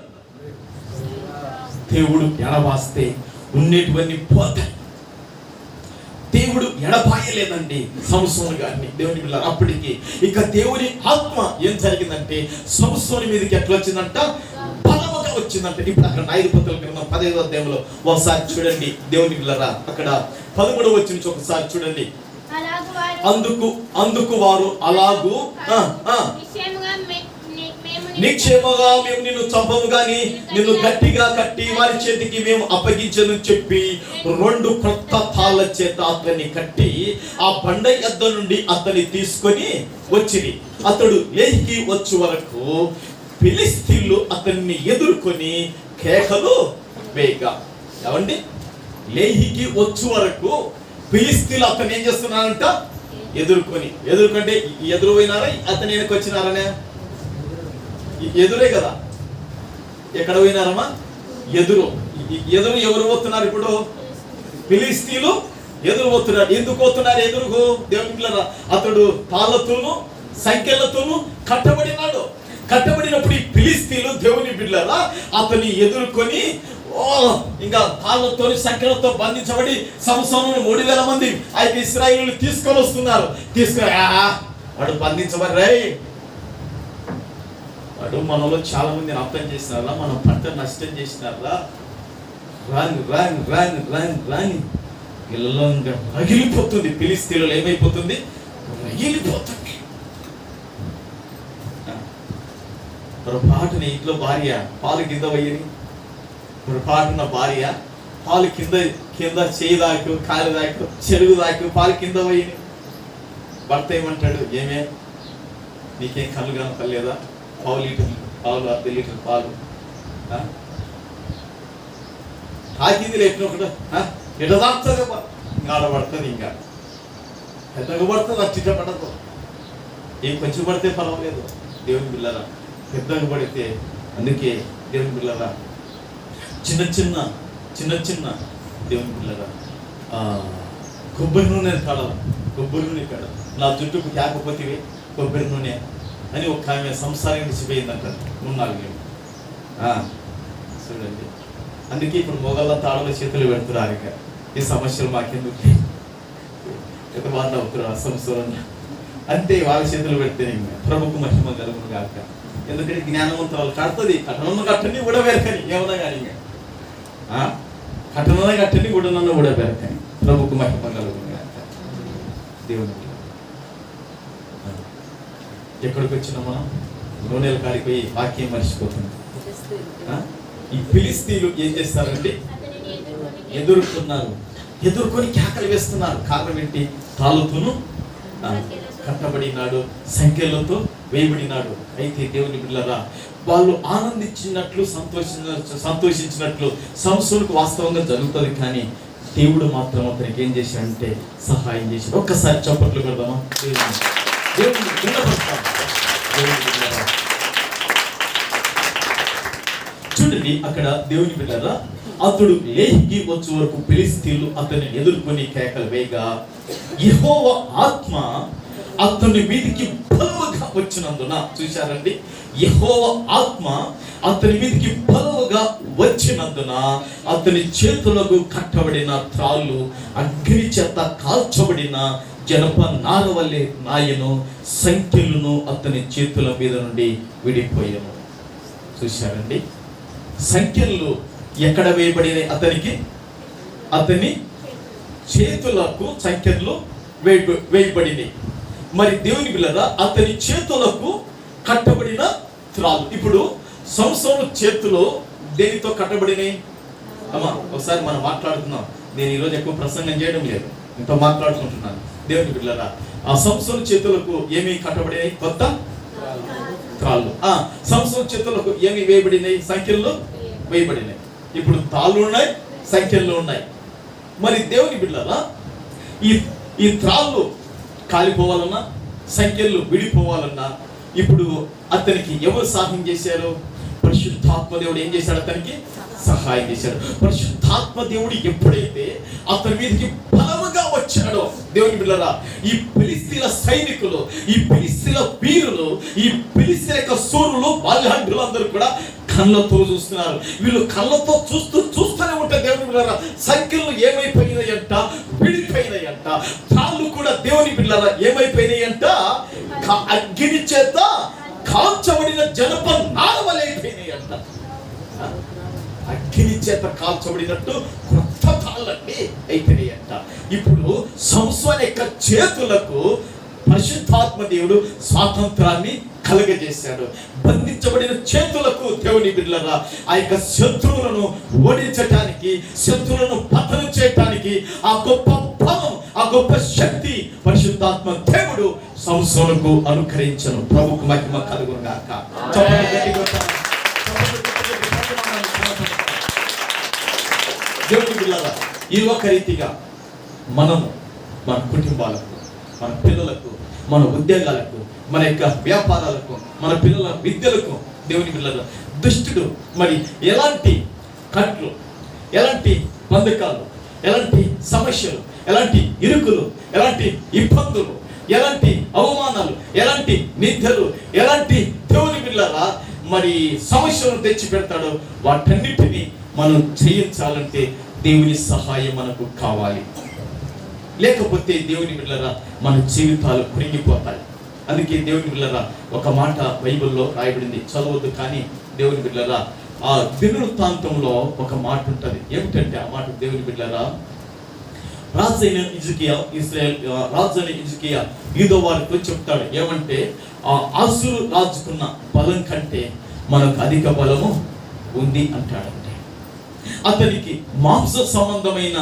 దేవుడు ఎడబాస్తే ఉండేటివన్నీ పోతాయి. దేవుడు ఎడబాయలేదండి సంసోను గారిని. దేవుని బిడ్డలారా, అప్పటికి ఇక దేవుని ఆత్మ ఏం జరిగిందంటే సంసోను మీదకి ఎట్లా వచ్చిందంట? బలముగా వచ్చిందంట. ఇప్పుడు అక్కడ 5 గ్రంథం 15వ అధ్యాయంలో ఒకసారి చూడండి. దేవుని బిడ్డలారా, అక్కడ 13వ వచనం నుంచి ఒకసారి చూడండి. అందుకు వారు అలాగూ నిక్షేమగా మేము నిన్ను చంపము గాని నిన్ను గట్టిగా కట్టి వారి చేతికి మేము అప్పగించను చెప్పి 2 కొత్త తాళ్ళ చేత అతన్ని కట్టి ఆ బండ యొద్ద నుండి అతన్ని తీసుకొని వచ్చిరి. అతడు లేహికి వచ్చే వరకు ఫిలిష్తీయులు అతన్ని ఎదుర్కొని కేకలు వేయగా. ఏమండి? లేహికి వచ్చే వరకు ఫిలిష్తీయులు అతన్ని ఏం చేస్తున్నారంట? ఎదుర్కొంటే ఎదురు పోయినారా? అతని వెనక్కి వచ్చినారనే? ఎదురే కదా. ఎక్కడ పోయినారమ్మా? ఎదురు ఎవరు పోతున్నారు? ఇప్పుడు ఫిలిష్తీయులు ఎదురు పోతున్నారు. ఎందుకు పోతున్నారు ఎదురుకు? దేవుని బిడ్డలారా, అతడు తాళ్ళతోనూ సంఖ్యలతోనూ కట్టబడినాడు. కట్టబడినప్పుడు ఈ ఫిలిష్తీయులు దేవుని బిడ్డలారా అతన్ని ఎదుర్కొని ఇంకా తాళ్ళతో సంఖ్యలతో బంధించబడి సంసోనును 3000 మంది ఆ ఇశ్రాయేలీయులు తీసుకొని వస్తున్నారు. వాడు బంధించబడి వాడు మనలో చాలా మందిని అర్థం చేసినారా? మన పంట నష్టం చేసినారా? రాని ఇళ్ళలో ఇంకా రగిలిపోతుంది. ఫిలిష్తీయులలో ఏమైపోతుంది? రగిలిపోతుంది. పొరపాటున ఇంట్లో భార్య పాలు కింద పోయని, పొరపాటున భార్య పాలు కింద చేయి దాకు, కాలు దాకు, చెరుగు దాకు పాలు కింద పోయని. భర్త ఏమంటాడు? ఏమే నీకేం కళ్ళు కనపడలేదా? పావు 1/2 లీటర్ పాలు తాకింది లేపిన ఒకటి ఎట దాస్తుంది ఆడబడుతుంది. ఇంకా పెద్దగా పడుతుంది, అచ్చిట పడదు. ఏం కొంచెం పడితే పర్వాలేదు. దేవుని బిడ్డలారా, పెద్దగా పడితే అందుకే దేవుని బిడ్డలారా చిన్న చిన్న దేవుని బిడ్డలారా కొబ్బరి నూనె కడాలి. కొబ్బరి నూనె కడాలి. నా జుట్టుకు తేకపోతే కొబ్బరి నూనె అని ఒక ఆమె సంసారం విడిచిపోయిందంట 3-4 ఏళ్ళు. చూడండి, అందుకే ఇప్పుడు మొగళ్ళ తాళలో చేతులు పెడుతున్నారు. ఇక ఈ సమస్యలు మాకెందుకు ఎంత బాగా అవుతున్నారు సంవత్సరం అంతే, వాళ్ళ చేతులు పెడితే ప్రభుకు మహిమ కలుగును గాక. ఎందుకంటే జ్ఞానవంతురాలు కడుతుంది, కట్టనున్న కట్టని కూడా పెరకని ఏమన్నా కానీ కట్టనున్న కట్టని కూడా నన్ను కూడా పెరకని. ప్రభుకు మహిమ కలుగును గాక. దేవుని ఎక్కడికి వచ్చినా మనం నూనెల కాడికి పోయి వాక్యం మర్చిపోతుంది. ఈ ఫిలిస్తీన్లు ఏం చేస్తారంటే ఎదుర్కొని కేకలు వేస్తున్నారు. కారణం ఏంటి? తాళుతూను కట్టబడినాడు, సంఖ్యలతో వేయబడినాడు. అయితే దేవుని బిడ్డలారా, వాళ్ళు ఆనందించినట్లు సంతోషించినట్లు సంసోనుకు వాస్తవంగా జరుగుతుంది. కానీ దేవుడు మాత్రం అతనికి ఏం చేశాడంటే సహాయం చేశాడు. ఒక్కసారి చప్పట్లు కొడదామా? చూడండి, అక్కడ దేవుని బిడ్డలారా, అతడు లేహికి వచ్చే వరకు ఫిలిస్తీన్లు అతన్ని ఎదుర్కొని కేకలు వేయగా యెహోవా ఆత్మ అతని మీదికి బలముగా వచ్చినందున, చూశారండి, యెహోవా ఆత్మ అతని మీదికి బలముగా వచ్చినందున అతని చేతులకు కట్టబడిన త్రాళ్ళు అగ్ని చేత కాల్చబడిన జనప నార వలె నాయను, సంఖ్యలను అతని చేతుల మీద నుండి విడిపోయాను. చూశారండి, సంఖ్యలు ఎక్కడ వేయబడినాయి? అతని చేతులకు సంఖ్యలు వేయబడినాయి. మరి దేవుని బిడ్డలారా, అతని చేతులకు కట్టబడిన త్రాళ్ళు. ఇప్పుడు సంసోను చేతులు దేనితో కట్టబడినాయి? అమ్మా ఒకసారి మనం మాట్లాడుతున్నాం. నేను ఈరోజు ఎక్కువ ప్రసంగం చేయడం లేదు, ఇంత మాట్లాడుకుంటున్నాను. దేవుని బిడ్డలారా, ఆ సంసోను చేతులకు ఏమి కట్టబడినాయి? కొత్త త్రాళ్ళు. సంసోను చేతులకు ఏమి వేయబడినాయి? సంఖ్యల్లో వేయబడినాయి. ఇప్పుడు తాళ్ళు ఉన్నాయి, సంఖ్యల్లో ఉన్నాయి. మరి దేవుని బిడ్డలారా, ఈ త్రాళ్ళు కాలిపోవాలన్నా, సంఖ్యలు విడిపోవాలన్నా ఇప్పుడు అతనికి ఎవరు సహాయం చేశారు? పరిశుద్ధాత్మ దేవుడు ఏం చేశాడు? అతనికి సహాయం చేశాడు. పరిశుద్ధాత్మ దేవుడు ఎప్పుడైతే అతని మీదకి బలముగా వచ్చాడో, దేవుని బిడ్డలారా, ఈ ఫిలిస్తీన్ల సైనికులు, ఈ ఫిలిస్తీన్ల వీరులు, ఈ ఫిలిస్తీన్ల యొక్క సూరులు, బాల్యాఢ్యులు అందరూ కూడా కళ్ళతో చూస్తున్నారు. వీళ్ళు కళ్ళతో చూస్తూనే ఉంటారు. దేవుని బిడ్డలారా, సంఖ్యలు ఏమైపోయినాయంట? విడిపోయినాయంట. తాళ్ళు కూడా దేవుని బిడ్డలారా ఏమైపోయినాయంట? అగ్ని చేత కాల్చబడిన జనప నారవలైపోయినాయంట. అగ్ని చేత కాల్చబడినట్టు కొత్త తాళ్ళన్నీ అయిపోయినాయంట. ఇప్పుడు సంసోను యొక్క చేతులకు పరిశుద్ధాత్మ దేవుడు స్వాతంత్రాన్ని కలుగజేశాడు. బంధించబడిన చేతులకు దేవుని బిడ్డలారా, ఆ యొక్క శత్రువులను ఓడించటానికి, శత్రువులను పతనం చేయటానికి ఆ గొప్ప బలం, ఆ గొప్ప శక్తి పరిశుద్ధాత్మ దేవుడు సంసోనుకు అనుగ్రహించను. ప్రభుకు మహిమ కలుగును గాక. దేవుని బిడ్డలారా, ఈ ఒక రీతిగా మనము మన కుటుంబాలకు, మన పిల్లలకు, మన ఉద్యోగాలకు, మన యొక్క వ్యాపారాలకు, మన పిల్లల విద్యలకు దేవుని బిడ్డలారా, దుష్టుడు మరి ఎలాంటి కట్లు, ఎలాంటి బంధకాలు, ఎలాంటి సమస్యలు, ఎలాంటి ఇరుకులు, ఎలాంటి ఇబ్బందులు, ఎలాంటి అవమానాలు, ఎలాంటి నిందలు, ఎలాంటి దేవుని బిడ్డలారా మరి సమస్యలను తెచ్చి పెడతాడో వాటన్నిటినీ మనం చేయించాలంటే దేవుని సహాయం మనకు కావాలి. లేకపోతే దేవుని బిడ్డలారా మన జీవితాలు కృంగిపోతాయి. అందుకే దేవుని బిడ్డలారా ఒక మాట బైబిల్లో రాయబడింది, చదవద్దు కానీ దేవుని బిడ్డలారా ఆ దినవృత్తాంతంలో ఒక మాట ఉంటుంది. ఏమిటంటే ఆ మాట దేవుని బిడ్డలారా, రాజైన హిజ్కియా, ఇశ్రాయేల్ రాజైన హిజ్కియా యూదా వారితో చెప్తాడు. ఏమంటే ఆ అష్షూరు రాజుకున్న బలం కంటే మనకు అధిక బలము ఉంది అంటాడంటే. అతనికి మాంస సంబంధమైన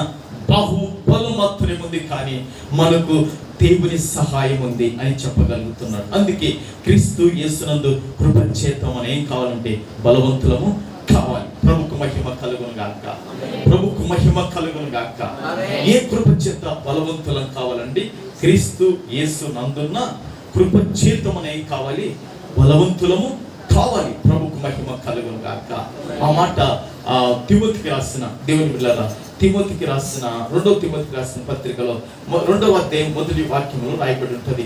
బాహుబలం మాత్రమే ఉంది, కానీ మనకు దేవుని సహాయం ఉంది అని చెప్పగలుగుతున్నాడు. అందుకే క్రీస్తు యేసునందు కృప చేత మనం ఏం కావాలంటే బలవంతులము కావాలి. ప్రభుకు మహిమ కలుగును గాక. ప్రభుకు మహిమ కలుగును గాక. ఏ కృప చేత బలవంతులం కావాలండి? క్రీస్తు యేసు నందున్న కృప చేత మనం ఏం కావాలి? బలవంతులము కావాలి. ప్రభుకు మహిమ కలుగును గాక. ఆ మాట తిమోతికి రాసిన దేవుని బిడ్డలారా, తిమోతికి రాసిన 2వ తిమోతికి రాసిన పత్రికలో 2వ అధ్యాయం 1వ వాక్యంలో రాయబడి ఉంటుంది.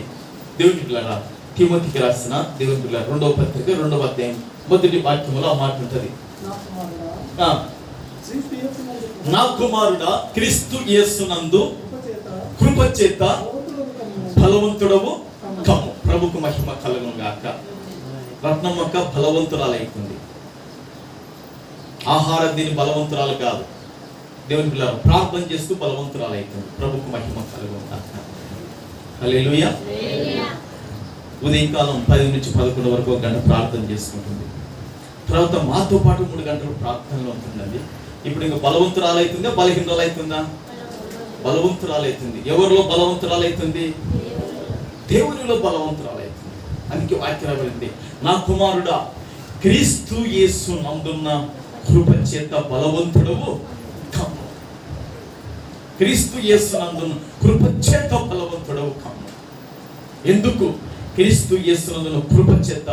దేవుని బిడ్డలారా, తిమోతికి రాసిన దేవుని బిడ్డలారా 2వ పత్రిక 2వ అధ్యాయం 1వ వాక్యంలో ఆ మాట ఉంటుంది. నా కుమారుడా క్రీస్తు యేసునందు కృపచేత బలవంతుడవు కమ్ము. ప్రభుకు మహిమ కలుగును గాక. రత్నమ్మక్క బలవంతురాలైతుంది. ఆహారం దీని బలవంతురాలు కాదు. దేవుని పిల్లలు ప్రార్థన చేస్తూ బలవంతురాలైతుంది. ప్రభుకు మహిమ కలుగును గాక. హల్లెలూయా. ఉదయకాలం 10 నుంచి 11 వరకు 1 గంట ప్రార్థన చేసుకుంటుంది. తర్వాత మాతో పాటు 3 గంటలు ప్రార్థనలో ఉంటుందండి. ఇప్పుడు ఇంకా బలవంతురాలైతుందా బలహీనరాలైతుందా? బలవంతురాలైతుంది. ఎవరిలో బలవంతురాలైతుంది? దేవునిలో బలవంతురాలైతుంది. అందుకే వాక్యం రాబడింది, నా కుమారుడా క్రీస్తు యేసు నందున్న కృప చేత బలవంతుడవు కమ్ము. క్రీస్తు యేసు నందున్న కృప చేత బలవంతుడవు కమ్ము. ఎందుకు? క్రీస్తు యేసు నందున్న కృప చేత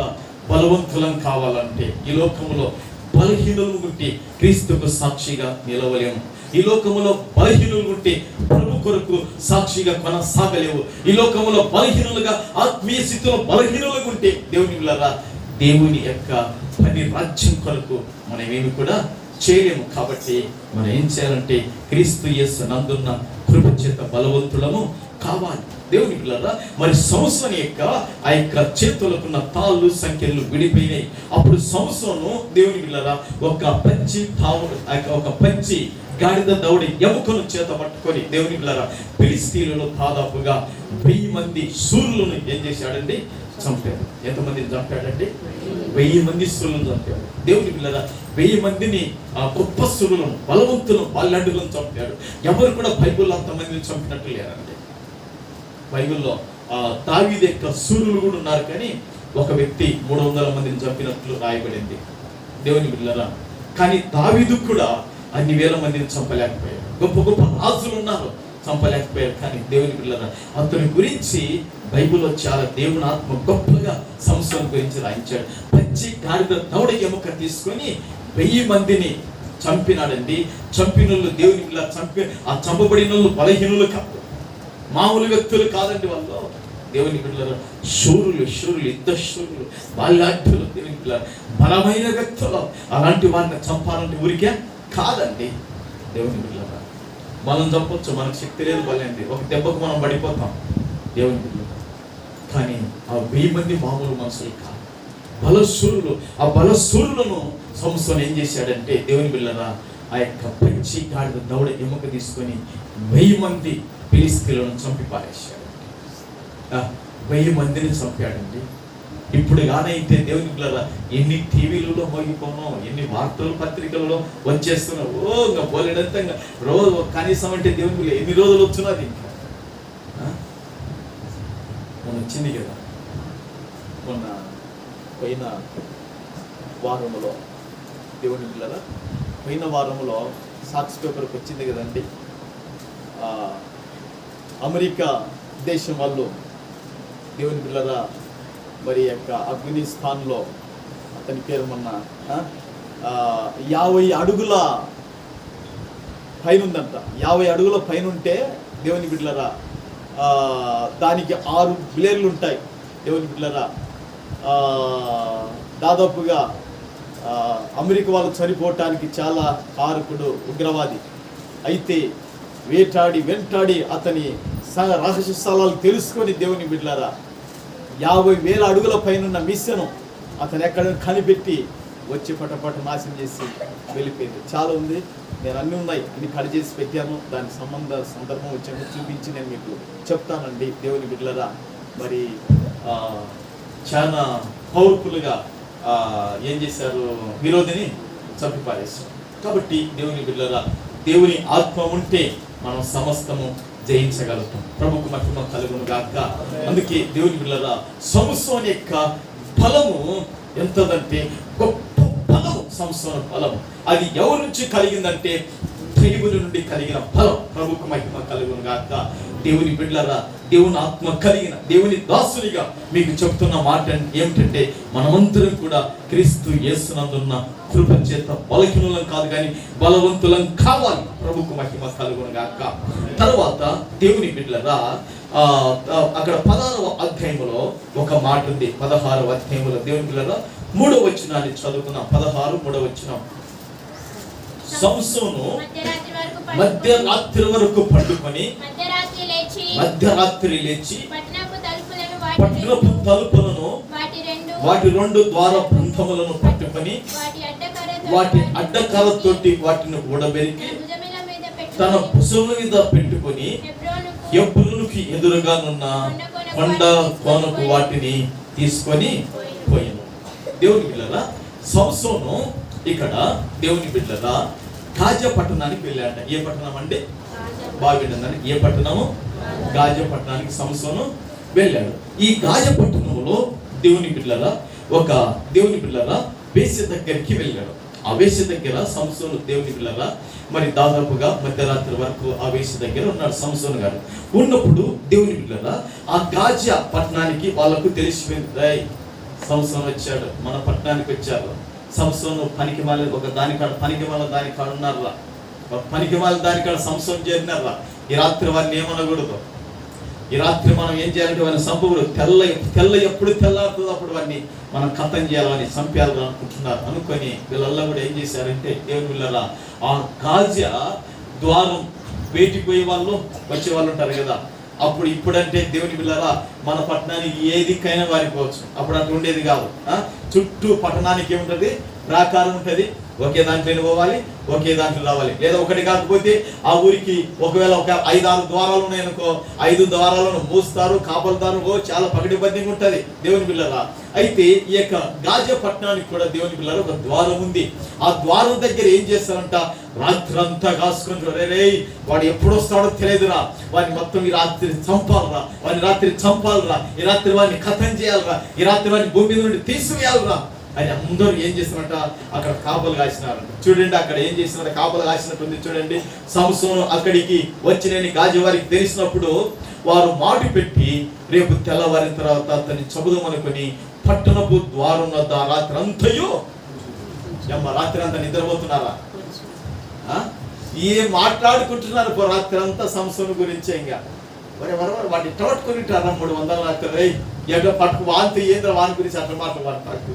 బలవంతులం కావాలంటే ఈ లోకములో బలహీనులు ఉంటే క్రీస్తుకు సాక్షిగా నిలవలేము. ఈ లోకములో బలహీనులు ఉంటే ప్రభు కొరకు సాక్షిగా కొనసాగలేవు. ఈ లోకములో బలహీనులుగా ఆత్మీయ స్థితిలో బలహీనులుగా ఉంటే దేవుని పిల్లరా దేవుని యొక్క పని రాజ్యం కొరకు మనం ఏమి కూడా చేయలేము. కాబట్టి మనం ఏం చేయాలంటే క్రీస్తు యేసు నందున్న కృప చేత బలవంతులము కావాలి. దేవుని పిల్లరా మరి సంసోను యొక్క ఆ యొక్క చేతులకున్న తాళ్ళు సంఖ్యలు విడిపోయినాయి. అప్పుడు సంసోను దేవుని పిల్లరా ఒక పచ్చి గాడిద దౌడి ఎముకను చేత పట్టుకొని దేవుని పిల్లరా ఫిలిష్తీయులలో దాదాపుగా 1000 మంది శూరులను ఏం చేశాడండి? చంపాడు. ఎంతమందిని చంపాడండి? 1000 మంది శూరులను చంపాడు. దేవుని పిల్లరా 1000 మందిని గొప్ప శూరులను బలవంతులను బాల్యాడులను చంపాడు. ఎవరు కూడా బైబిల్లో అంతమందిని చంపినట్టు లేరండి. బైబిల్లో దావీదు యొక్క శూరులు కూడా ఉన్నారు, కానీ ఒక వ్యక్తి 300 మందిని చంపినట్లు రాయబడింది. దేవుని పిల్లరా కానీ దావీదు కూడా అన్ని వేల మందిని చంపలేకపోయాడు. గొప్ప గొప్ప రాజులు ఉన్నారు, చంపలేకపోయారు. కానీ దేవుని పిల్లరా అతని గురించి బైబిల్లో చాలా దేవుని ఆత్మ గొప్పగా సంసోను గురించి రాయించాడు. పచ్చి గాడిద దౌడ ఎముక తీసుకొని 1000 మందిని చంపినాడండి. చంపినోళ్ళు దేవుని పిల్ల ఆ చంపబడిన వాళ్ళు బలహీనులు కాదు, మామూలు వ్యక్తులు కాదండి. వాళ్ళు దేవుని పిల్లలు శూరులు, యుద్ధ శూరులు, బాల్యాఢ్యులు, దేవుని పిల్లలు బలమైన వ్యక్తులు. అలాంటి వారిని చంపాలంటే ఊరికే కాదండి. దేవుని పిల్లలు మనం చంపొచ్చు, మనకు శక్తి లేదు, బలండి. ఒక దెబ్బకు మనం పడిపోతాం. దేవుని పిల్లలు కానీ ఆ 1000 మంది మామూలు మనుషులు కాదు, బలశూరులు. ఆ బలశూరులను సంసోను ఏం చేశాడంటే దేవుని పిల్లరా ఆ యొక్క పచ్చి గాడిద దౌడ ఎముక తీసుకొని 1000 మంది ఫిలిష్తీయులను చంపి పారేశాడు. 1000 మందిని చంపాడండి. ఇప్పుడు కానైతే దేవుని పిల్లరా ఎన్ని టీవీలలో మోగిపోను, ఎన్ని వార్తలు పత్రికలలో వచ్చేస్తున్నావు. ఇంకా పోలేడంతా ఇంకా రోజు కనీసం అంటే దేవుని పిల్ల ఎన్ని రోజులు వచ్చినది. ఇంకా మొన్న వచ్చింది కదా, మొన్న పోయిన వారంలో దేవుని పిల్లరా పోయిన వారంలో సాక్షి పేపర్కి వచ్చింది కదండి. అమెరికా దేశం వాళ్ళు దేవుని పిల్లరా మరి యొక్క ఆఫ్ఘనిస్తాన్లో అతని పేరు మొన్న 50 అడుగుల పైన ఉందంట. 50 అడుగుల పైన ఉంటే దేవుని బిడ్డలరా దానికి 6 బ్లేర్లు ఉంటాయి. దేవుని బిడ్డలరా దాదాపుగా అమెరికా వాళ్ళు చనిపోవటానికి చాలా కారకుడు ఉగ్రవాది. అయితే వెంటాడి అతని రహస్య స్థలాలు తెలుసుకొని దేవుని బిడ్డలారా 50,000 అడుగుల పైన మిషను అతను ఎక్కడ కనిపెట్టి వచ్చి పటపట నాశనం చేసి వెళ్ళిపోయింది. చాలా ఉంది, నేను అన్నీ ఉన్నాయి, అన్ని కట్ చేసి పెట్టాను. దాని సందర్భం వచ్చాక చూపించి నేను మీకు చెప్తానండి. దేవుని బిడ్డలారా మరి చాలా పవర్ఫుల్గా ఏం చేశారు? విరోధిని చంపి పారేశారు. కాబట్టి దేవుని బిడ్డలారా దేవుని ఆత్మ ఉంటే మనం సమస్తము జయించగలుగుతాం. ప్రభుకు మహిమ కలుగును గాక. అందుకే దేవుని బిడ్డలారా సంసోను యొక్క బలము ఎంతదంటే గొప్ప బలము. సంసోను బలము అది ఎవరి నుంచి కలిగిందంటే దేవుని నుండి కలిగిన బలం. ప్రభుకు మహిమ కలుగును గాక. దేవుని బిడ్డలారా దేవుని ఆత్మ కలిగిన దేవుని దాసునిగా మీకు చెప్తున్న మాట ఏమిటంటే మనమందరం కూడా క్రీస్తు యేసునందున్న కృప చేత బలహీనులం కాదు కానీ బలవంతులం కావాలి. ప్రభుకు మహిమ కలుగును గాక. తర్వాత దేవుని బిడ్డలారా అక్కడ 16వ అధ్యాయంలో ఒక మాట ఉంది. 16వ అధ్యాయంలో దేవుని బిడ్డలారా 3వ వచనాన్ని చదువుకున్నాం. 16 3వ వచనం సంసోను మధ్యరాత్రి వరకు పట్టుకొని మధ్యరాత్రి లేచి పట్టణపు తలుపులను వాటి రెండు ద్వార బంధములను పట్టుకొని వాటి అడ్డకరతోటి వాటిని ఊడబెరికి తన భుజముల మీద పెట్టుకొని హెబ్రోనుకి ఎదురుగానున్న కొండ కోనకు వాటిని తీసుకొని పోయాను. దేవుని బిడ్డలారా, సంసోను ఇక్కడ దేవుని బిడ్డలారా గాజా పట్టణానికి వెళ్ళాట. ఏ పట్టణం అంటే బావిడందని ఏ పట్టణము? గాజా పట్టణానికి సంసోను వెళ్ళాడు. ఈ గాజా పట్టణంలో దేవుని బిడ్డలారా వేశ్య దగ్గరికి వెళ్ళాడు. ఆ వేశ్య దగ్గర సంసోను దేవుని బిడ్డలారా మరి దాదాపుగా మధ్యరాత్రి వరకు ఆ వేశ్య దగ్గర ఉన్నాడు సంసోను గారు. ఉన్నప్పుడు దేవుని బిడ్డలారా ఆ గాజా పట్టణానికి వాళ్ళకు తెలిసిపోయింది, సంసోను వచ్చాడు, మన పట్టణానికి వచ్చారు. సంసోను పనికిమాల ఒక దానికాడ పనికిమాల దానికాడ ఉన్నారా, పనికిమాల దానికాడ సంసోను చేరినారా. ఈ రాత్రి వారిని ఏమనకూడదు. ఈ రాత్రి మనం ఏం చేయాలంటే వారిని సంపూర్ణ తెల్ల ఎప్పుడు తెల్లారుతుందో అప్పుడు వారిని మనం కథం చేయాలని చంపేయాలని అనుకుంటున్నారు. అనుకొని వీళ్ళల్లా కూడా ఏం చేశారంటే దేవుని బిడ్డలారా ఆ గాజా ద్వారం బయటికి పోయే వాళ్ళు వచ్చే వాళ్ళు ఉంటారు కదా. అప్పుడు ఇప్పుడంటే దేవుని బిడ్డలారా మన పట్టణానికి ఏ దిక్కైనా వారిపోవచ్చు. అప్పుడు అట్లా ఉండేది కాదు. చుట్టూ పట్టణానికి ఏముంటది? ప్రాకారం ఉంటుంది. ఒకే దాంట్లో పోవాలి, ఒకే దాంట్లో రావాలి. లేదా ఒకటి కాకపోతే ఆ ఊరికి ఒకవేళ ఒక 5-6 ద్వారాలు ఉన్నాయనుకో, 5 ద్వారాలను మూస్తారు, కాపలదారు చాలా పకడ్బందీగా ఉంటది దేవుని బిడ్డలారా. అయితే ఈ యొక్క గాజా పట్టణానికి కూడా దేవుని బిడ్డలారా ఒక ద్వారం ఉంది. ఆ ద్వారం దగ్గర ఏం చేస్తారంట, రాత్రి అంతా కాసుకుంటారు. రే వాడు ఎప్పుడు వస్తాడో తెలియదురా, వాడిని మొత్తం ఈ రాత్రి చంపాలరా, వాడిని రాత్రి చంపాలరా, ఈ రాత్రి వాడిని కథం చేయాలరా, ఈ రాత్రి వాడిని భూమి మీద నుండి తీసివేయాలరా అని అందరూ ఏం చేస్తారంట అక్కడ కాపలు కాసినారు. చూడండి అక్కడ ఏం చేసినారంట, కాపలు కాసినట్టుంది చూడండి. సంసోను అక్కడికి వచ్చినని గాజా వారికి తెలిసినప్పుడు వారు మాటు పెట్టి రేపు తెల్లవారిన తర్వాత అతన్ని చదువుమనుకొని పట్టణపు ద్వారం వద్ద రాత్రి అంతయో రాత్రి అంతా నిద్రపోతున్నారా? ఏం మాట్లాడుకుంటున్నారు రాత్రి అంతా సంసోను గురించి. ఇంకా వాటిని టోట్టుకుంటారా 300 రాత్రి ఎక్కడ పట్టుకు వాంతి ఏంద్ర వాని గురించి అట్లా మాట్లాడుతూ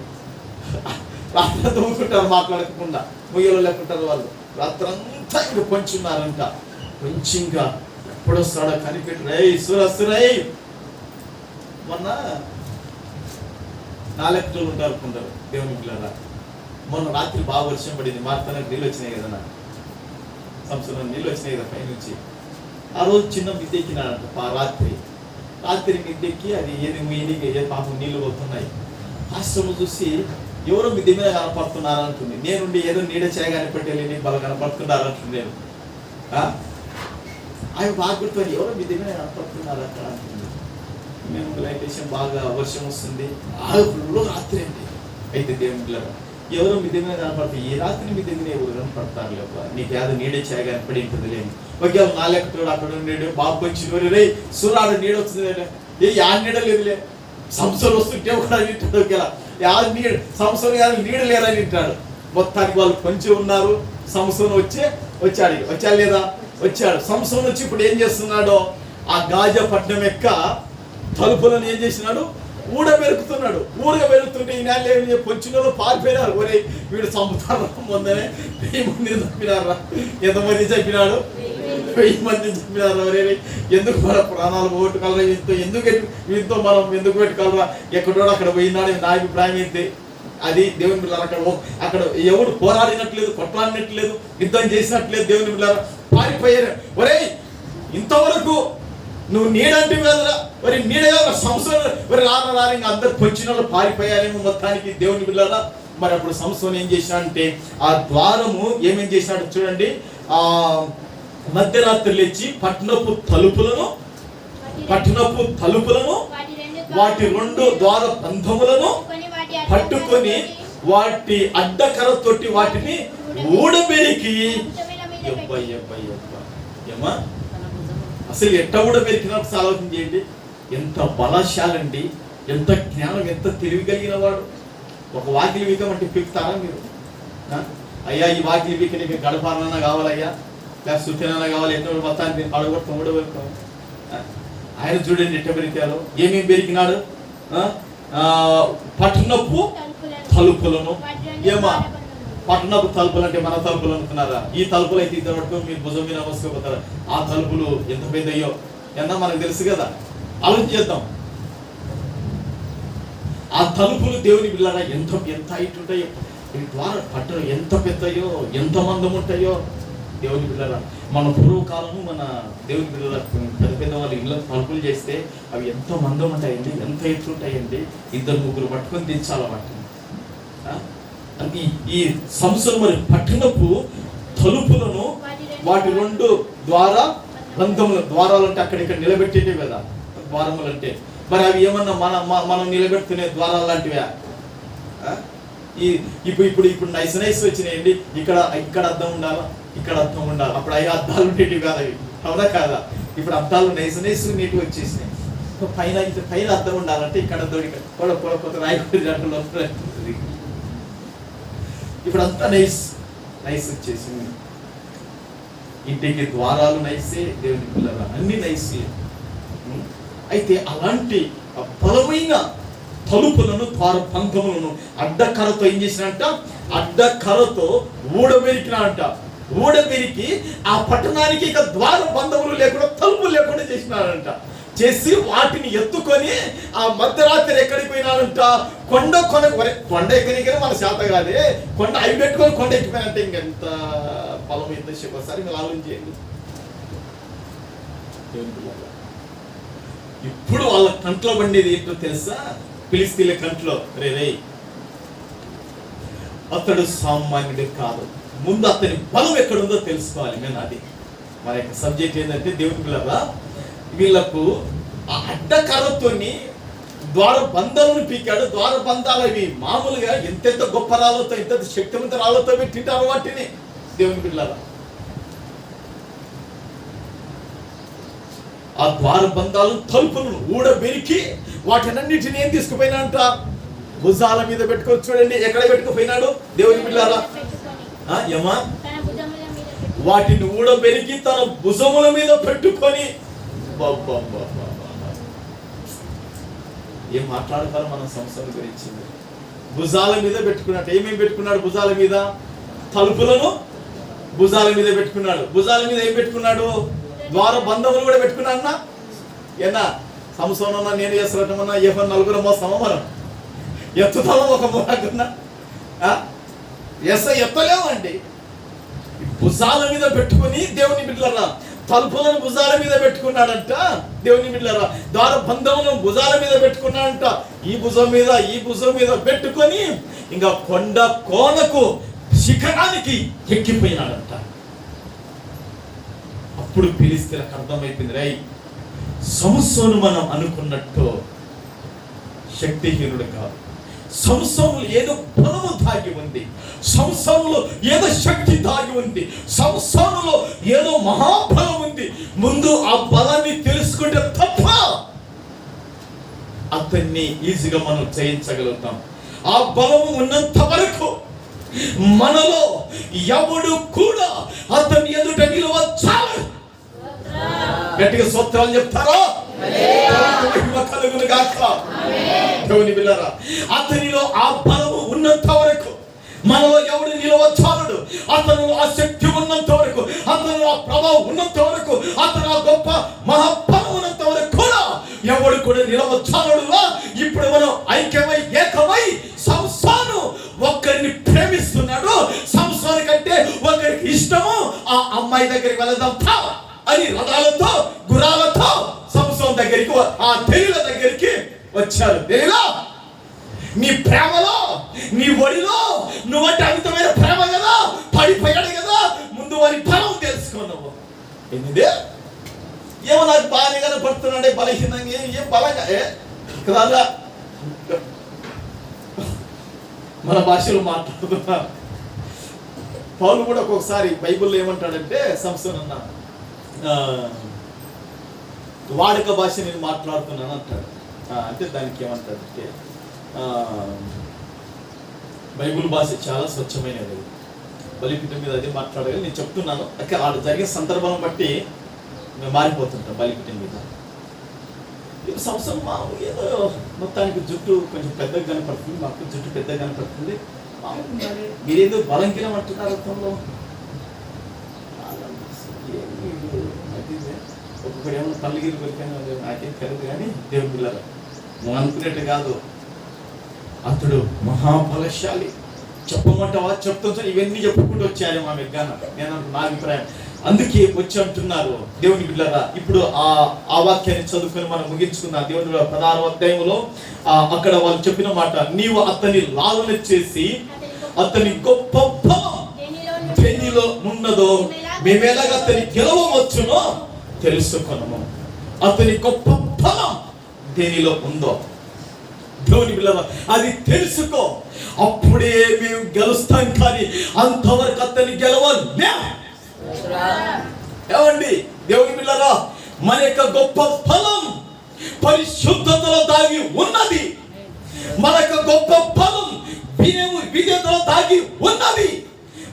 రాత్రి తోముకుంటారు మాట్లాడకుండా, ముయ్యలో లేకుంటారు వాళ్ళు. రాత్రంతా ఇంక పొంచున్నారంట. కొంచెంగా ఎప్పుడు వస్తాడో కనిపెట్టి సురస్తురై మొన్న 4 రోజులు ఉంటారు కొందరు దేవుని పిల్లరా. మొన్న రాత్రి బాగా వర్షం పడింది, మార్తానికి నీళ్ళు వచ్చినాయి కదా, నాకు సంవత్సరం నీళ్ళు వచ్చినాయి కదా పైనుంచి. ఆ రోజు చిన్న మిద్దెక్కినాడంట. రాత్రి మిద్దెక్కి అది ఏది పాపం నీళ్ళు పోతున్నాయి. ఆశ్రమం చూసి ఎవరో మిద్దె మీద కనపడుతున్నారు అంటుంది. నేనుండి ఏదో నీడ చేయగానే పెట్టేళ్ళి నీకు బాగా కనపడుతున్నారు అంటుంది. నేను అవి బాగా గుర్తుంది, ఎవరో మిద్దె మీద కనపడుతున్నారు అక్కడ అంటుంది. మేము లైట్ వేసాం, బాగా వర్షం వస్తుంది, ఫుల్ రాత్రి అండి. అయితే దేవుని పిల్లలు ఎవరో మిద్దె మీద కనపడుతుంది. ఈ రాత్రి మిద్దె మీద ఎవరు కనపడతారు లేక నీకు ఏదో నీడే చేయగానే పడి ఉంటుంది లేని. ఒకేళ 4 అక్కడ ఉండేడు బాబు వచ్చి రే సూర్యుడు నీడ వస్తుంది, ఏ నీడ లేదులే. సంవత్సరం వస్తుంటే కూడా వింటాడు. ఒకేలా సంవత్సరం కానీ నీడ లేదని వింటాడు. మొత్తానికి వాళ్ళు కొంచెం ఉన్నారు. సంవత్సరం వచ్చాడు లేదా? వచ్చాడు. సంవత్సరం వచ్చి ఇప్పుడు ఏం చేస్తున్నాడో ఆ గాజా పట్టణం యొక్క తలుపులను ఏం చేసినాడు, ఊడబెరుకుతున్నాడు. ఊడబెరుకుతుంటే ఈ నెల పొంచినలో పారిపోయినారు. ఒరే వీడు చంపుతారు ముందనే 1000 మందిని చంపినారా? ఎంతమంది చంపినాడు? 1000 మందిని చంపినారు. ఒరే ఎందుకు మన ప్రాణాలు పోగొట్టుకోవాలా? వీటితో మనం ఎందుకు పెట్టుకోవాలా? ఎక్కడో అక్కడ పోయినాడు. నా అభిప్రాయం అయితే అది దేవుని పిల్లలు అక్కడ ఎవడు పోరాడినట్లేదు, కొట్లాడినట్లేదు, యుద్ధం చేసినట్లేదు. దేవుని పిల్లలు పారిపోయారు. ఒరే ఇంతవరకు నువ్వు నీడంటే కదరా, మరి నీడగా సంవత్సరం మరి రాని ఇంకా అందరు పొంచిన వాళ్ళు పారిపోయారేమో మొత్తానికి దేవుని బిడ్డలారా. మరి అప్పుడు సంసోను ఏం చేసినాడంటే ఆ ద్వారము ఏమేం చేసినాడు చూడండి. ఆ మధ్యరాత్రి లేచి పట్టణపు తలుపులను వాటి 2 ద్వార బంధములను పట్టుకొని వాటి అడ్డకరతోటి వాటిని ఊడబెరికి ఏమా అసలు ఎట్ట కూడా పెరిగినప్పుడు ఆలోచన చేయండి. ఎంత బలశాలండి, ఎంత జ్ఞానం, ఎంత తెలివి కలిగిన వాడు. ఒక వాకిలి వీకమంటే పీకుతారా మీరు? అయ్యా ఈ వాకిలి వీక నీకు గడపాలన్నా కావాలయ్యా, లేక సుఖనన్నా కావాలి, ఎన్నో మొత్తాన్ని అడగొడతాం ఊడబెడతాం. ఆయన చూడండి ఎట్ట పెరిగాలో. ఏమేమి పెరిగినాడు? పట్టణపు తలుపులను పట్టణపు తలుపులు అంటే మన తలుపులు అనుకున్నారా? ఈ తలుపులు అయితే ఇద్దరు పట్టుకొని మీరు భుజం మీద మోసుకోపోతారా? ఆ తలుపులు ఎంత పెద్దయ్యో ఎన్నా మనకు తెలుసు కదా. ఆలోచించేద్దాం. ఆ తలుపులు దేవుని బిడ్డలారా ఎంత హైట్ ఉంటాయో, ఈ ద్వారా పట్టణం ఎంత పెద్దయో, ఎంత మందం ఉంటాయో దేవుని బిడ్డలారా. మన పూర్వకాలము మన దేవుని బిడ్డల పెద్ద పెద్ద వాళ్ళు ఇళ్ళ తలుపులు చేస్తే అవి ఎంత మందం ఉంటాయండి, ఎంత ఎత్తు ఉంటాయండి. ఇద్దరు ముగ్గురు పట్టుకొని దించాల వాటిని. ఈ సంవత్సరం మరి పట్టణపు తలుపులను వాటి 2 ద్వారాలు అంటే అక్కడిక్కడ నిలబెట్టేటే కదా ద్వారములు అంటే. మరి అవి ఏమన్నా మనం నిలబెడుతునే ద్వారాలు లాంటివా? ఇప్పుడు నైస్ వచ్చినాయండి. ఇక్కడ అద్దం ఉండాలా, ఇక్కడ అద్దం ఉండాలి. అప్పుడు అవి అద్దాలు ఉండేటివి కాదు అవి, అవునా కాదా? ఇప్పుడు అద్దాలు నైస్ నీట్గా వచ్చేసినాయి. పైన అద్దం ఉండాలంటే ఇక్కడ కొత్త రాయకూడదు. ఇప్పుడు అంతా నైస్ వచ్చేసింది. ఇంటికి ద్వారాలు నైసే, దేవుని పిల్లల అన్ని నైసే. అయితే అలాంటి బలమైన తలుపులను ద్వార పంకములను అడ్డకరతో ఏం చేసినంట? అడ్డకరతో ఊడబెరికినంట. ఊడబెరికి ఆ పట్టణానికి ఇక ద్వార బంధములు లేకుండా తలుపులు లేకుండా చేసినారంట. చేసి వాటిని ఎత్తుకొని ఆ మధ్యరాత్రి ఎక్కడికి పోయినారంట? కొండ ఎక్కడికైనా మన శాత కాదే, కొండ అవి పెట్టుకొని కొండ ఎక్కిపోయినంటే ఇంకెంత బలం ఎంత శక్తి. ఒకసారి మీరు ఆలోచించేయండి. ఇప్పుడు వాళ్ళ కంట్లో పండేది ఏంటో తెలుసా? ఫిలిస్తీన్ల కంట్లో రే అతడు సామాన్యుడు కాదు, ముందు అతని బలం ఎక్కడుందో తెలుసుకోవాలి. నేను అది మన యొక్క సబ్జెక్ట్ ఏంటంటే దేవుని పిల్లల వీళ్ళకు ఆ అడ్డకరతోని ద్వార బంధాలను పీకాడు. ద్వార బంధాలు అవి మామూలుగా ఎంతెంత గొప్ప రాళ్ళతో, ఎంత శక్తివంత రాళ్ళతో పెట్టింటారు వాటిని. దేవుని పిల్లల ఆ ద్వార బంధాలు తలుపులను ఊడబెరికి వాటినన్నిటిని ఏం తీసుకుపోయినంట? భుజాల మీద పెట్టుకొని. చూడండి ఎక్కడ పెట్టుకుపోయినాడు దేవుని పిల్లల? ఏమా? వాటిని ఊడబెరికి తన భుజముల మీద పెట్టుకొని. ఏం మాట్లాడతారు మనం సంస్థల గురించి? భుజాల మీద పెట్టుకున్నట్టు. ఏమేమి పెట్టుకున్నాడు భుజాల మీద? తలుపులను భుజాల మీద పెట్టుకున్నాడు. భుజాల మీద ఏం పెట్టుకున్నాడు? ద్వార బంధములు కూడా పెట్టుకున్నా. ఏనా సంసోనన్నా నేను చేస్తున్నట్టమన్నా ఏమన్నా నలుగురు మోస్తామా మనం? ఎత్తుతామా ఒక మూలకున్నా? ఎత్తలేమండి. భుజాల మీద పెట్టుకుని దేవుని బిడ్డలరా తలుపులను భుజాల మీద పెట్టుకున్నాడంట. దేవుని బిడ్డలరా ద్వార బంధములను భుజాల మీద పెట్టుకున్నాడంట. ఈ భుజం మీద పెట్టుకొని ఇంకా కొండ కోనకు శిఖరానికి ఎక్కిపోయినాడంట. అప్పుడు ఫిలిస్తీయులకు అర్థమైపోయింది, రై సంసోను మనం అనుకున్నట్టు శక్తిహీనుడు కాదు. సంసోనులో ఏదో బలము దాగి ఉంది, సంసోనులో ఏదో శక్తి దాగి ఉంది, సంసోనులో ఏదో మహాబలం ఉంది. ముందు ఆ బలాన్ని తెలుసుకుంటే తప్ప అతన్ని ఈజీగా మనం జయించగలుగుతాం. ఆ బలము ఉన్నంత వరకు మనలో ఎవడు కూడా అతని ఎదుట నిలవచ్చాలి. గట్టిగా స్తోత్రాలు చెప్తారా? దేవుని బిడ్డలారా అతనిలో ఆ బలము ఉన్నంత వరకు మనలో ఎవడు నిలవచ్చాలడు? అతను ఆ శక్తి ఉన్నంత వరకు, అతను ఆ ప్రభావం ఉన్నంత వరకు, అతను ఆ గొప్ప మహాబలం ఉన్నంత వరకు కూడా ఎవడు కూడా నిలవచ్చాలడుగా. ఇప్పుడు మనం ఐక్యమై ఏకమై సంసోను ఒకరిని ప్రేమిస్తున్నాడు. సంసోను కంటే ఒకరికి ఇష్టము. ఆ అమ్మాయి దగ్గరికి వెళదాం అని రథాలతో గుర్రాలతో సంసోను దగ్గరికి, ఆ తెలీల దగ్గరికి వచ్చారు. తెలీలా నీ ప్రేమలో, నీ ఒడిలో నువ్వంటే అమితమైన ప్రేమ కదా, పడిపోయాడు కదా, ముందు వారి బలం తెలుసుకున్నావు. ఏంటి ఏమో నాకు బాగానే కనపడుతున్నాడే బలహీనంగా, ఏం బలంగా కదా మన భాషలో మాట్లాడుతున్నారు. పౌలు కూడా ఒక్కొక్కసారి బైబిల్లో ఏమంటాడంటే సంసోను అన్న వాడుక భాష నేను మాట్లాడుతున్నాను అంటాడు. అంటే దానికి ఏమంటాడంటే బైబిల్ భాష చాలా స్వచ్ఛమైనది. బలిపీఠం మీద అదే మాట్లాడగా నేను చెప్తున్నాను. అక్కడ ఆడ జరిగే సందర్భం బట్టి మేము మారిపోతుంటాం. బలిపీఠం మీద సంవత్సరం ఏదో మొత్తానికి జుట్టు కొంచెం పెద్దగా కనపడుతుంది, మాకు జుట్టు పెద్దగా కనపడుతుంది. మీరేందో బలంకినం అంటున్నారు అర్థంలో. ఒక్కొక్కడు ఏమన్నా పల్లగిరి కొరికాను నాకేం తెలియదు, కానీ దేవుని పిల్లలు నువ్వు అనుకునేట్టు కాదు. అతడు మహాబలశాలి. చెప్పమంటావా? చెప్తా. ఇవన్నీ చెప్పుకుంటూ వచ్చారు మా విజ్ఞాన, నేను నా అభిప్రాయం. అందుకే వచ్చి అంటున్నారు దేవుని బిడ్డలారా. ఇప్పుడు ఆ వాక్యాన్ని చదువుకొని మనం ముగించుకుందాం. దేవుని 16వ అధ్యాయంలో అక్కడ వాళ్ళు చెప్పిన మాట, నీవు అతని లాలన చేసి అతని గొప్ప బలం దేనిలో ఉన్నదో మేమెలాగ అతని గెలవవచ్చునో తెలుసుకొనము. అతని గొప్ప బలం దేనిలో ఉందో దేవుని బిడ్డలారా అది తెలుసుకో, అప్పుడే మేము గెలుస్తాం. కానీ అంతవరకు అతని గెలవలే. ఏమండి దేవుని బిడ్డలారా, మన యొక్క గొప్ప ఫలం పరిశుద్ధతలో దాగి ఉన్నది. మన యొక్క గొప్ప ఫలం విధేయతలో దాగి ఉన్నది.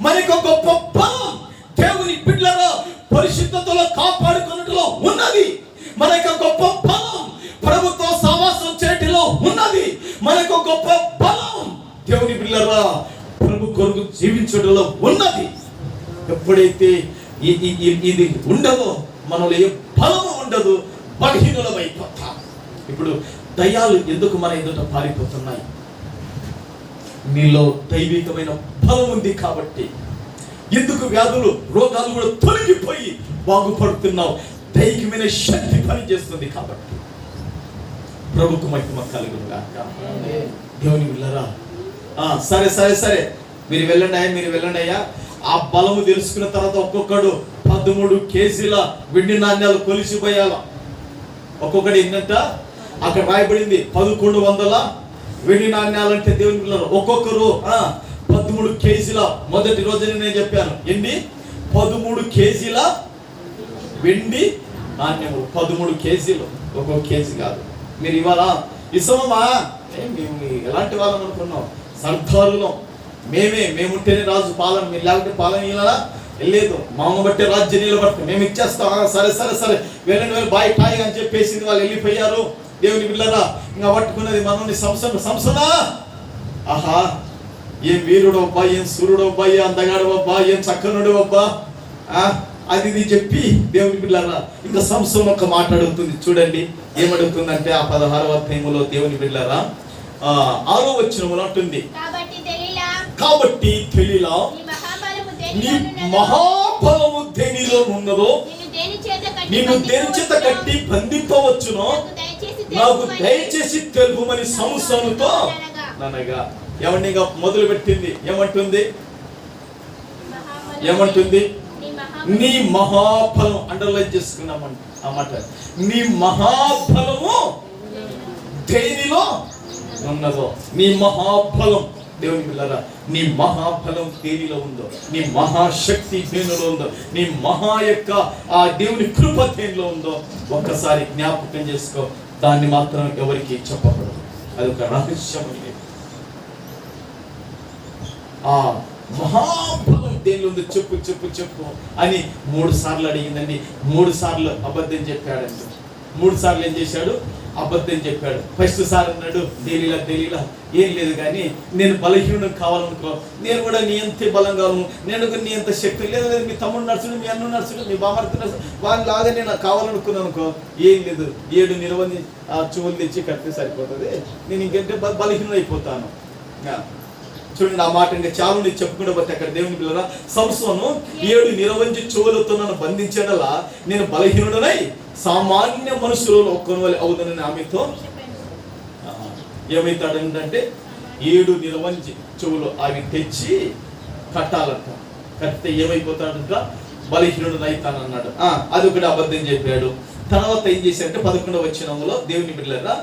మన యొక్క గొప్ప ఫలం దేవుని బిడ్డలారా పరిశుద్ధతలో కాపాడుకున్నట్లో ఉన్నది. మన యొక్క గొప్ప ఫలం ప్రభుత్వ సహవాసం చేయటిలో ఉన్నది. మన యొక్క గొప్ప ఫలం దేవుని బిడ్డలారా ప్రభు కొరకు జీవించడంలో ఉన్నది. ఎప్పుడైతే ఇది ఉండదో మనలో ఏ బలము ఉండదు, బలహీనులమైపోతాం. ఇప్పుడు దయ్యాలు ఎందుకు మన ఎదుట పారిపోతున్నాయి? నీలో దైవికమైన బలం ఉంది కాబట్టి. ఎందుకు వ్యాధులు రోగాలు కూడా తొలగిపోయి బాగుపడుతున్నావు? దైవికమైన శక్తి పనిచేస్తుంది కాబట్టి. ప్రభుకు మహిమ కలుగును గాక. దేవుని బిడ్డలారా సరే సరే సరే మీరు వెళ్ళండి అయ్యా. ఆ బలము తెలుసుకున్న తర్వాత ఒక్కొక్కడు 13 కేజీల వెండి నాణ్యాలు కొలిసిపోయాల. ఒక్కొక్కటి ఏంటంట అక్కడ రాయబడింది 1100 వెండి నాణ్యాలు. అంటే దేవుని పిల్లలు ఒక్కొక్కరు 13 కేజీల. మొదటి రోజునే నేను చెప్పాను ఎన్ని 13 కేజీల వెండి నాణ్యము. 13 కేజీలు, ఒక్కొక్క కేజీ కాదు. మీరు ఇవాళ ఇసమమ్మా మేము ఎలాంటి వాళ్ళం అనుకున్నాం? సర్దారులం మేముంటేనే రాజు పాలన, మీరు లేకపోతే పాలన ఇలా లేదు. మామ బట్టే రాజ్య నిలబట్టి మేము ఇచ్చేస్తాం. సరే సరే సరే వెళ్ళండి బాయ్ టాయ్ అని చెప్పేసింది. వాళ్ళు వెళ్ళిపోయారు. దేవుని బిడ్డలారా ఇంకా పట్టుకున్నది మనల్ని సంసదా. ఆహా ఏం వీరుడు అబ్బా, ఏం సూర్యుడు అబ్బా, ఏం అందగాడు అబ్బా, ఏం చక్కనుడు అబ్బా అది ఇది చెప్పి దేవుని బిడ్డలారా ఇంకా సంసోను ఒక మాట అడుగుతుంది. చూడండి ఏమడుగుతుందంటే ఆ 16వ అధ్యాయములో దేవుని బిడ్డలారా 6వ వచనములో అంటుంది, కాబట్టి దెలీలా నీ మహాబలము దేనిలో ఉన్నదో నిన్ను దేని చేత కట్టి బంధింపవచ్చునో నాకు దయచేసి తెలుపుమని సంసోనుతో అనగా. ఏమండి ఇంకా మొదలు పెట్టింది. ఏమంటుంది? నీ మహాబలం. అండర్లైన్ చేసుకున్నామంట అన్నమాట. నీ మహాబలము దేనిలో ఉన్నదో. నీ మహాబలం దేవుని పిల్లరా నీ మహాబలం దేనిలో ఉందో, నీ మహాశక్తి దేనిలో ఉందో, నీ మహా యొక్క ఆ దేవుని కృప దేనిలో ఉందో ఒక్కసారి జ్ఞాపకం చేసుకో. దాన్ని మాత్రం ఎవరికి చెప్పకూడదు. అది ఒక రహస్యం. ఆ మహాబలం దేనిలో ఉందో చెప్పు చెప్పు చెప్పు అని 3 సార్లు అడిగిందండి. 3 సార్లు అబద్ధం చెప్పాడండి. 3 సార్లు ఏం చేశాడు? అబద్ధం చెప్పాడు. ఫస్ట్ సార్ అన్నాడు దెలీలా ఏం లేదు కానీ నేను బలహీనుడు కావాలనుకో, నేను కూడా నీ అంతే బలం కావాలను, నేను నీ అంత శక్తి లేదు. మీ తమ్ముడు నడుచుడు, మీ అన్న నడుచుడు, మీ బామర్తి నడుచుడు, వాళ్ళలాగా నేను కావాలనుకున్నాను అనుకో, ఏం లేదు 7 నిలవని చెవులు తెచ్చి కడితే సరిపోతుంది. నేను ఇంకంటే బలహీనుడు అయిపోతాను. చూడండి ఆ మాట ఇంకా చాలా నీకు చెప్పుకుంటూ పోతే అక్కడ దేవుని పిల్లరా సంసోను 7 నిరవంజి చెవులతో నన్ను బంధించడలా నేను బలహీనుడనై సామాన్య మనుషులలో ఒక్కని అవుతానని ఆమెతో ఏమైతాడంటే 7 నిరవంజి చెవులు అవి తెచ్చి కట్టాలంట. కట్టితే ఏమైపోతాడంట? బలహీనుడు అవుతానన్నాడు. అది ఒకటి అబద్ధం చెప్పాడు. తర్వాత ఏం చేశాడంటే 11వ వచనంలో దేవుని బిడ్డలారా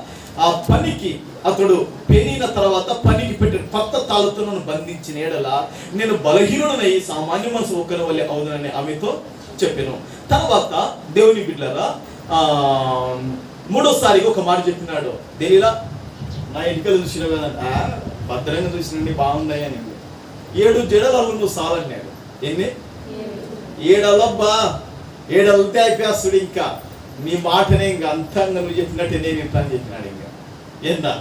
ఆ పనికి అతడు పెరిగిన తర్వాత పనికి పెట్టిన కొత్త తాళుతో నన్ను బంధించిన ఎడలా నేను బలహీనుడనై సామాన్య మనసు ఒకరి వల్లే అవునని ఆమెతో చెప్పాను. తర్వాత దేవుని బిడ్డలారా 3వసారిగా ఒక మాట చెప్పినాడు. దెలీలా నా ఎన్నికలు చూసిన కదా భద్రంగా చూసినండి బాగున్నాయి అని 7 జడలు నువ్వు సాలన్నాడు. ఎన్ని 7 వెళ్తే అయిపోయాస్తుడు. ఇంకా నీ మాటనే ఇంకా అంతంగా నువ్వు చెప్పినట్టే నేను ఇంత అని చెప్పినాడు. ఇంకా ఏందా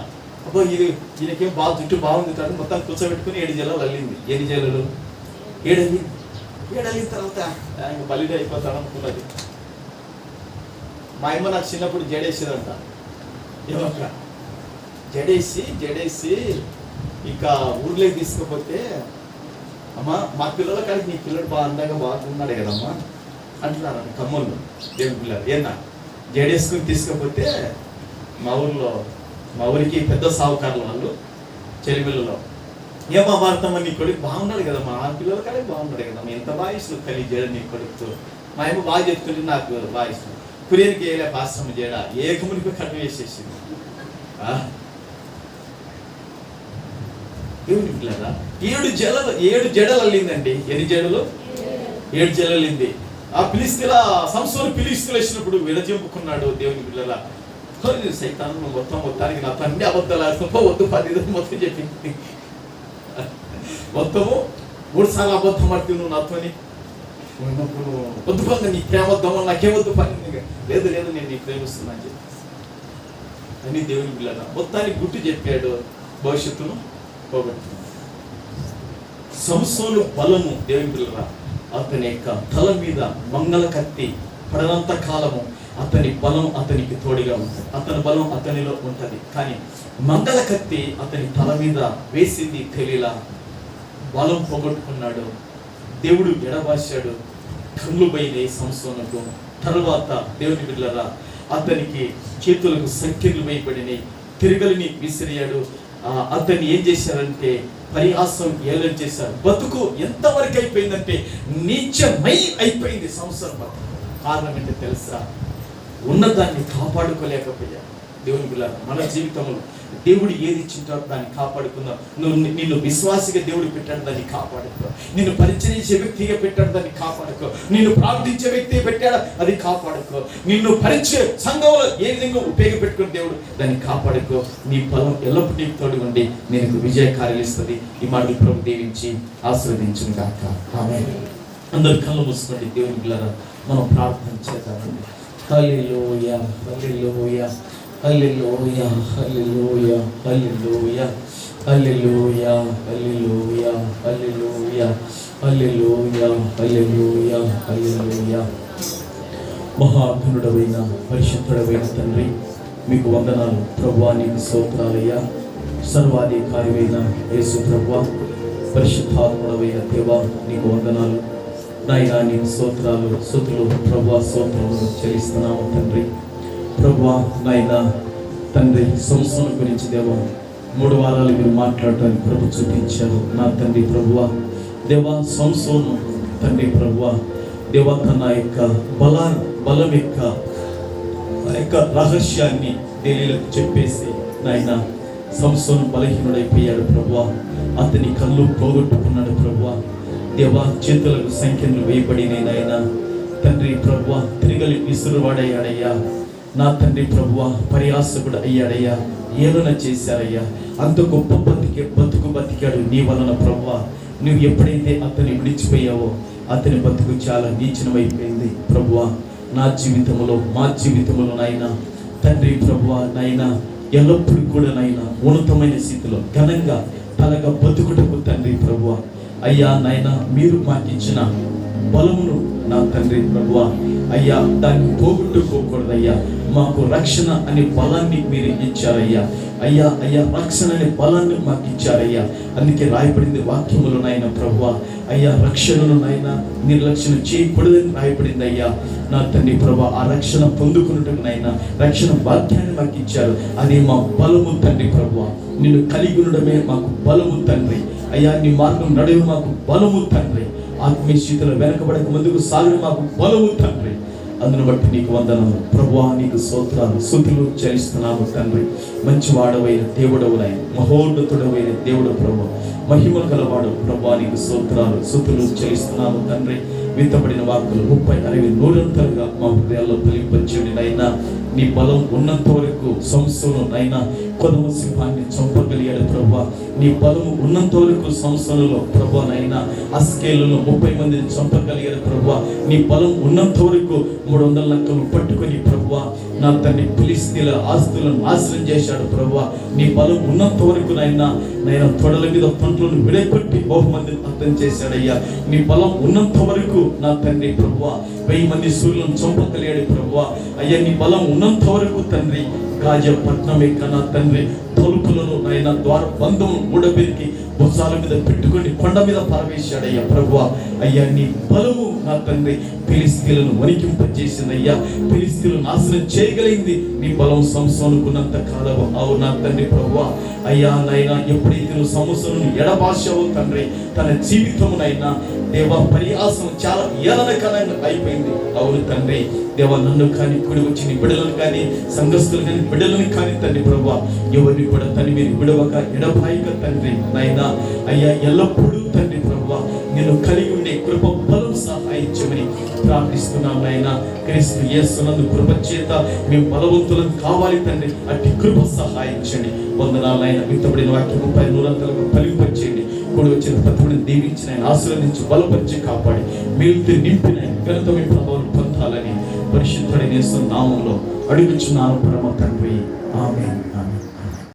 అబ్బో ఈయనకేం బాగా జుట్టు బాగుంది కాదు, మొత్తం కూర్చోబెట్టుకుని 7 జడలు అల్లింది. 7 జడలు 7 అల్లిన తర్వాత ఆయన బలిగా అయిపోతాడు అనుకున్నది. మా అమ్మ నాకు చిన్నప్పుడు జడేసేదంట. ఏమక్క జడేసి ఇక ఊర్లోకి తీసుకుపోతే, అమ్మా మా పిల్లల కాడికి నీ పిల్లడు బాగా అందంగా బాగున్నాడు కదమ్మా అంటున్నారు కమ్మలు. దేవుని పిల్లలు ఏనా జడేసుకుని తీసుకపోతే మా ఊరికి పెద్ద సావుకారులు వాళ్ళు చెలిపిల్లలో, ఏమా వార్తమ్మ నీ కొడుకు బాగున్నాడు కదమ్మా, ఆ పిల్లల కాడికి బాగున్నాడు కదమ్మా, ఎంత బాగా ఇష్టం కలిగి జడ నీ కొడుకుతో. మా అమ్మ బాగా చెప్తుంటే నాకు బాగా ఇష్టం. కురియన్కి వేయలే పాశ్రమ జడ ఏకమునికి కట్టు వేసేసింది. దేవుని పిల్లరా 7 జడలు అల్లిందండి. ఎన్ని జడలు? 7 జడలు అల్లింది. ఆ ఫిలిష్తీయుల సంసోను ఫిలిష్తీయులు వచ్చినప్పుడు విడజంపుకున్నాడు. దేవుని పిల్లరా సైతాను మొత్తానికి నా తండ్రి అబద్ధాలు ఆడుతున్నా వద్దు 10 మొత్తం చెప్పింది. మొత్తము 3 సార్లు అబద్ధం ఆడుతూ నువ్వు నాతోని వద్దు పని, నీ ప్రేమొద్దామో నాకేమొద్దు పని. లేదు నేను నీ ప్రేమిస్తున్నా అని చెప్పి అని దేవుని పిల్లరా మొత్తానికి గుట్టు చెప్పాడు. భవిష్యత్తును పోగొట్టుకున్నాడు. సంసోను బలము దేవుని పిల్లరా అతని యొక్క తల మీద మంగళ కత్తి పడనంత కాలము అతని బలం అతనికి తోడుగా ఉంటుంది, అతని బలం అతనిలో ఉంటుంది. కానీ మంగళ కత్తి అతని తల మీద వేసింది తెలియలా, బలం పోగొట్టుకున్నాడు. దేవుడు ఎడబాశాడు, కళ్ళు పోయినాయి సంసోనుకు. తరువాత దేవుని బిడ్డలారా అతనికి చేతులకు సంఖ్యలు వేయబడినాయి, తిరగలిని విసిరియాడు. అతన్ని ఏం చేశారంటే పరిహాసం ఏలం చేశారు. బతుకు ఎంతవరకు అయిపోయిందంటే నీచమై అయిపోయింది సంవత్సరం. కారణం ఏంటో తెలుసా? ఉన్నదాన్ని కాపాడుకోలేకపోయా. దేవుని బిడ్డలారా మన జీవితంలో దేవుడు ఏది ఇచ్చింటారో దాన్ని కాపాడుకుందాం. నిన్ను విశ్వాసిగా దేవుడు పెట్టాడు, దాన్ని కాపాడుకో. నిన్ను పరిచయించే వ్యక్తిగా పెట్టాడు, దాన్ని కాపాడుకో. నిన్ను ప్రార్థించే వ్యక్తిగా పెట్టాడు, అది కాపాడుకో. నిన్ను పరిచయ సంఘంలో ఏ విధంగా ఉపయోగపెట్టుకుని దేవుడు దాన్ని కాపాడుకో. నీ బలం ఎల్లప్పుడూ నీకు తోడు ఉండి నేను విజయ కార్యాలు ఇస్తుంది. ఈ మాటలు ప్రభు దీవించి ఆశీర్వదించును గాక. ఆమేన్. అందరు కళ్ళు మూసుకోండి. దేవుని బిడ్డలారా మనం ప్రార్థన చేద్దామండి. హల్లెలూయా హల్లెలూయా హల్లెలూయా హల్లెలూయా హల్లెలూయా హల్లెలూయా హల్లెలూయా హల్లెలూయా హల్లెలూయా హల్లెలూయా హల్లెలూయా. మహాగణుడవైన పరిశుద్ధుడవైన తండ్రి మీకు వందనాలు ప్రభువా, నీకు స్తోత్రాలయ్యా. సర్వాధికారివైన యేసు ప్రభువా, పరిశుద్ధాత్ముడవైన దేవా నీకు వందనాలు నాయనా. నీకు స్తోత్రాలు స్తుతులు ప్రభువా, స్తోత్రములు చెల్లిస్తున్నాము తండ్రి. ప్రభువా నాయనా తండ్రి సంసోను గురించి దేవా 3 వారాలు మీరు మాట్లాడటానికి ప్రభు చూపించారు నా తండ్రి. ప్రభువా దేవా సంసోను తండ్రి ప్రభువా దేవా తన యొక్క బలం యొక్క రహస్యాన్ని తెలియలకు చెప్పేసి నాయన సంసోను బలహీనుడైపోయాడు ప్రభువా. అతని కళ్ళు పోగొట్టుకున్నాడు ప్రభువా. దేవా చేతులకు సంఖ్యలు వేయబడినాయి నాయన తండ్రి. ప్రభువా తిరిగలి విసురువాడయ్యాడయ్యా నా తండ్రి. ప్రభువా పరిహాసకుడు అయ్యాడయ్యా, ఏలన చేశారయ్యా. అంత గొప్ప బతుకు బతికాడు నీ వలన ప్రభువా. నువ్వు ఎప్పుడైతే అతన్ని విడిచిపోయావో అతని బతుకు చాలా నీచనమైపోయింది ప్రభువా. నా జీవితంలో మా జీవితంలో నాయన తండ్రి ప్రభువా నాయన ఎల్లప్పుడూ కూడా నాయన ఉన్నతమైన స్థితిలో ఘనంగా తనగా బతుకుటకు తండ్రి ప్రభువా అయ్యా నాయన మీరు మాకిచ్చిన బలమును నా తండ్రి ప్రభువా అయ్యా దాన్ని పోగొట్టుకోకూడదయ్యా. మాకు రక్షణ అనే బలాన్ని మీరు ఇచ్చారయ్యా. అయ్యా అయ్యా రక్షణ అనే బలాన్ని మాకు ఇచ్చారయ్యా. అందుకే రాయబడింది వాక్యములు నాయన ప్రభువా అయ్యా రక్షణను నాయన నిర్లక్ష్యం చేయకూడదని రాయబడింది అయ్యా నా తండ్రి ప్రభువా. ఆ రక్షణ పొందుకున్నట్టుకు నాయన రక్షణ వాక్యాన్ని మాకు ఇచ్చారు. అది మా బలము తండ్రి ప్రభువా. నిన్ను కలిగి ఉండడమే మాకు బలము తండ్రి అయ్యా. నీ మార్గం నడువు మాకు బలము తండ్రి. ఆత్మీయ స్థితిలో వెనకబడక ముందుకు సాగిన మాకు బలము తండ్రి. అందును బట్టి నీకు వందనాలు ప్రభువా, నీకు స్తోత్రాలు స్తుతులు చెల్లిస్తున్నాము తండ్రి. మంచివాడవైన దేవుడవునైన మహోన్నతుడవైన దేవుడు ప్రభు, మహిమలు గలవాడు ప్రభువా, నీకు స్తోత్రాలు స్తుతులు చెల్లిస్తున్నాము తండ్రి. విత్తబడిన వాక్కులు 30, 60, 100 మా హృదయాల్లో ఫలింపచేయండి నైనా. నీ బలం ఉన్నంత వరకు సంస్థను నైనా కొదమ సింహాన్ని చంపగలిగాడు ప్రభువా. నీ బలము ఉన్నంత వరకు సంస్థలలో ప్రభువా నైనా అస్కేలులో 30 మందిని చంపగలిగాడు ప్రభువా. నీ బలం ఉన్నంత వరకు 300 లక్కలు పట్టుకొని ప్రభువా నా తండ్రి ఫిలిష్తీయుల ఆస్తులను నాశనం చేశాడు ప్రభువా. నీ బలం ఉన్నంత వరకు నైనా తొడల మీద పంటలను విడగొట్టి బహుమందిని అర్థం చేశాడయ్యా. నీ బలం ఉన్నంత వరకు నా తండ్రి ప్రభువా 1000 మంది సూర్యులను చంపగలిగాడు ప్రభువా. అయ్యా నీ బలం ఉన్నంత వరకు తండ్రి గాజా పట్టణం కన్నా తండ్రి తలుపులను నాయన ద్వార బంధం ఊడబెరికి భుజాల మీద పెట్టుకొని కొండ మీద పరవేశాడయ్యా ప్రభువా. అయ్యా నీ బలము నా తండ్రి ఫిలిష్తీయులను వణికింపజేసిందయ్యా. ఫిలిష్తీయులను నాశనం చేయగలిగింది నీ బలం. సంసోనుకున్నంత కాలం అవు నా తండ్రి ప్రభువా. అయ్యా నాయన ఎప్పుడైతే నువ్వు సంవత్సరం ఎడబాశావో తండ్రి తన జీవితమునైనా దేవా పరిహాసం చాలా ఏలనకరంగా అయిపోయింది. అవును తండ్రి దేవా నన్ను కానీ కుడి వచ్చి నీ బిడ్డలను కానీ సంఘస్థులు కానీ బిడ్డలను కానీ తండ్రి ప్రభువా ఎవరిని కూడా తను మీరు విడవక ఎడబాయిక తండ్రి నాయన అయ్యా ఎల్లప్పుడూ తండ్రి ప్రభువా నేను కలిగి ఉండే కృప బలం సహాయించమని ప్రార్థిస్తున్నాం నాయన. క్రీస్తు యేసునందు కృప చేత మేము బలవంతులను కావాలి తండ్రి. అట్టి కృప సహాయించండి. వందనాలు నాయన. విత్తబడిన వాక్యం 30 నూరంతలుగా ఫలింపచేయండి. కూడి వచ్చిన ప్రతిని దీవించిన ఆయన ఆశీర్వదించి బలపరిచి కాపాడి మీరుతో నింపిన ఘనత మీ ప్రభావం పొందాలని పరిశుద్ధుడైన యేసు నామములో అడుగుచున్నాను పరమ తండ్రి. ఆమేన్.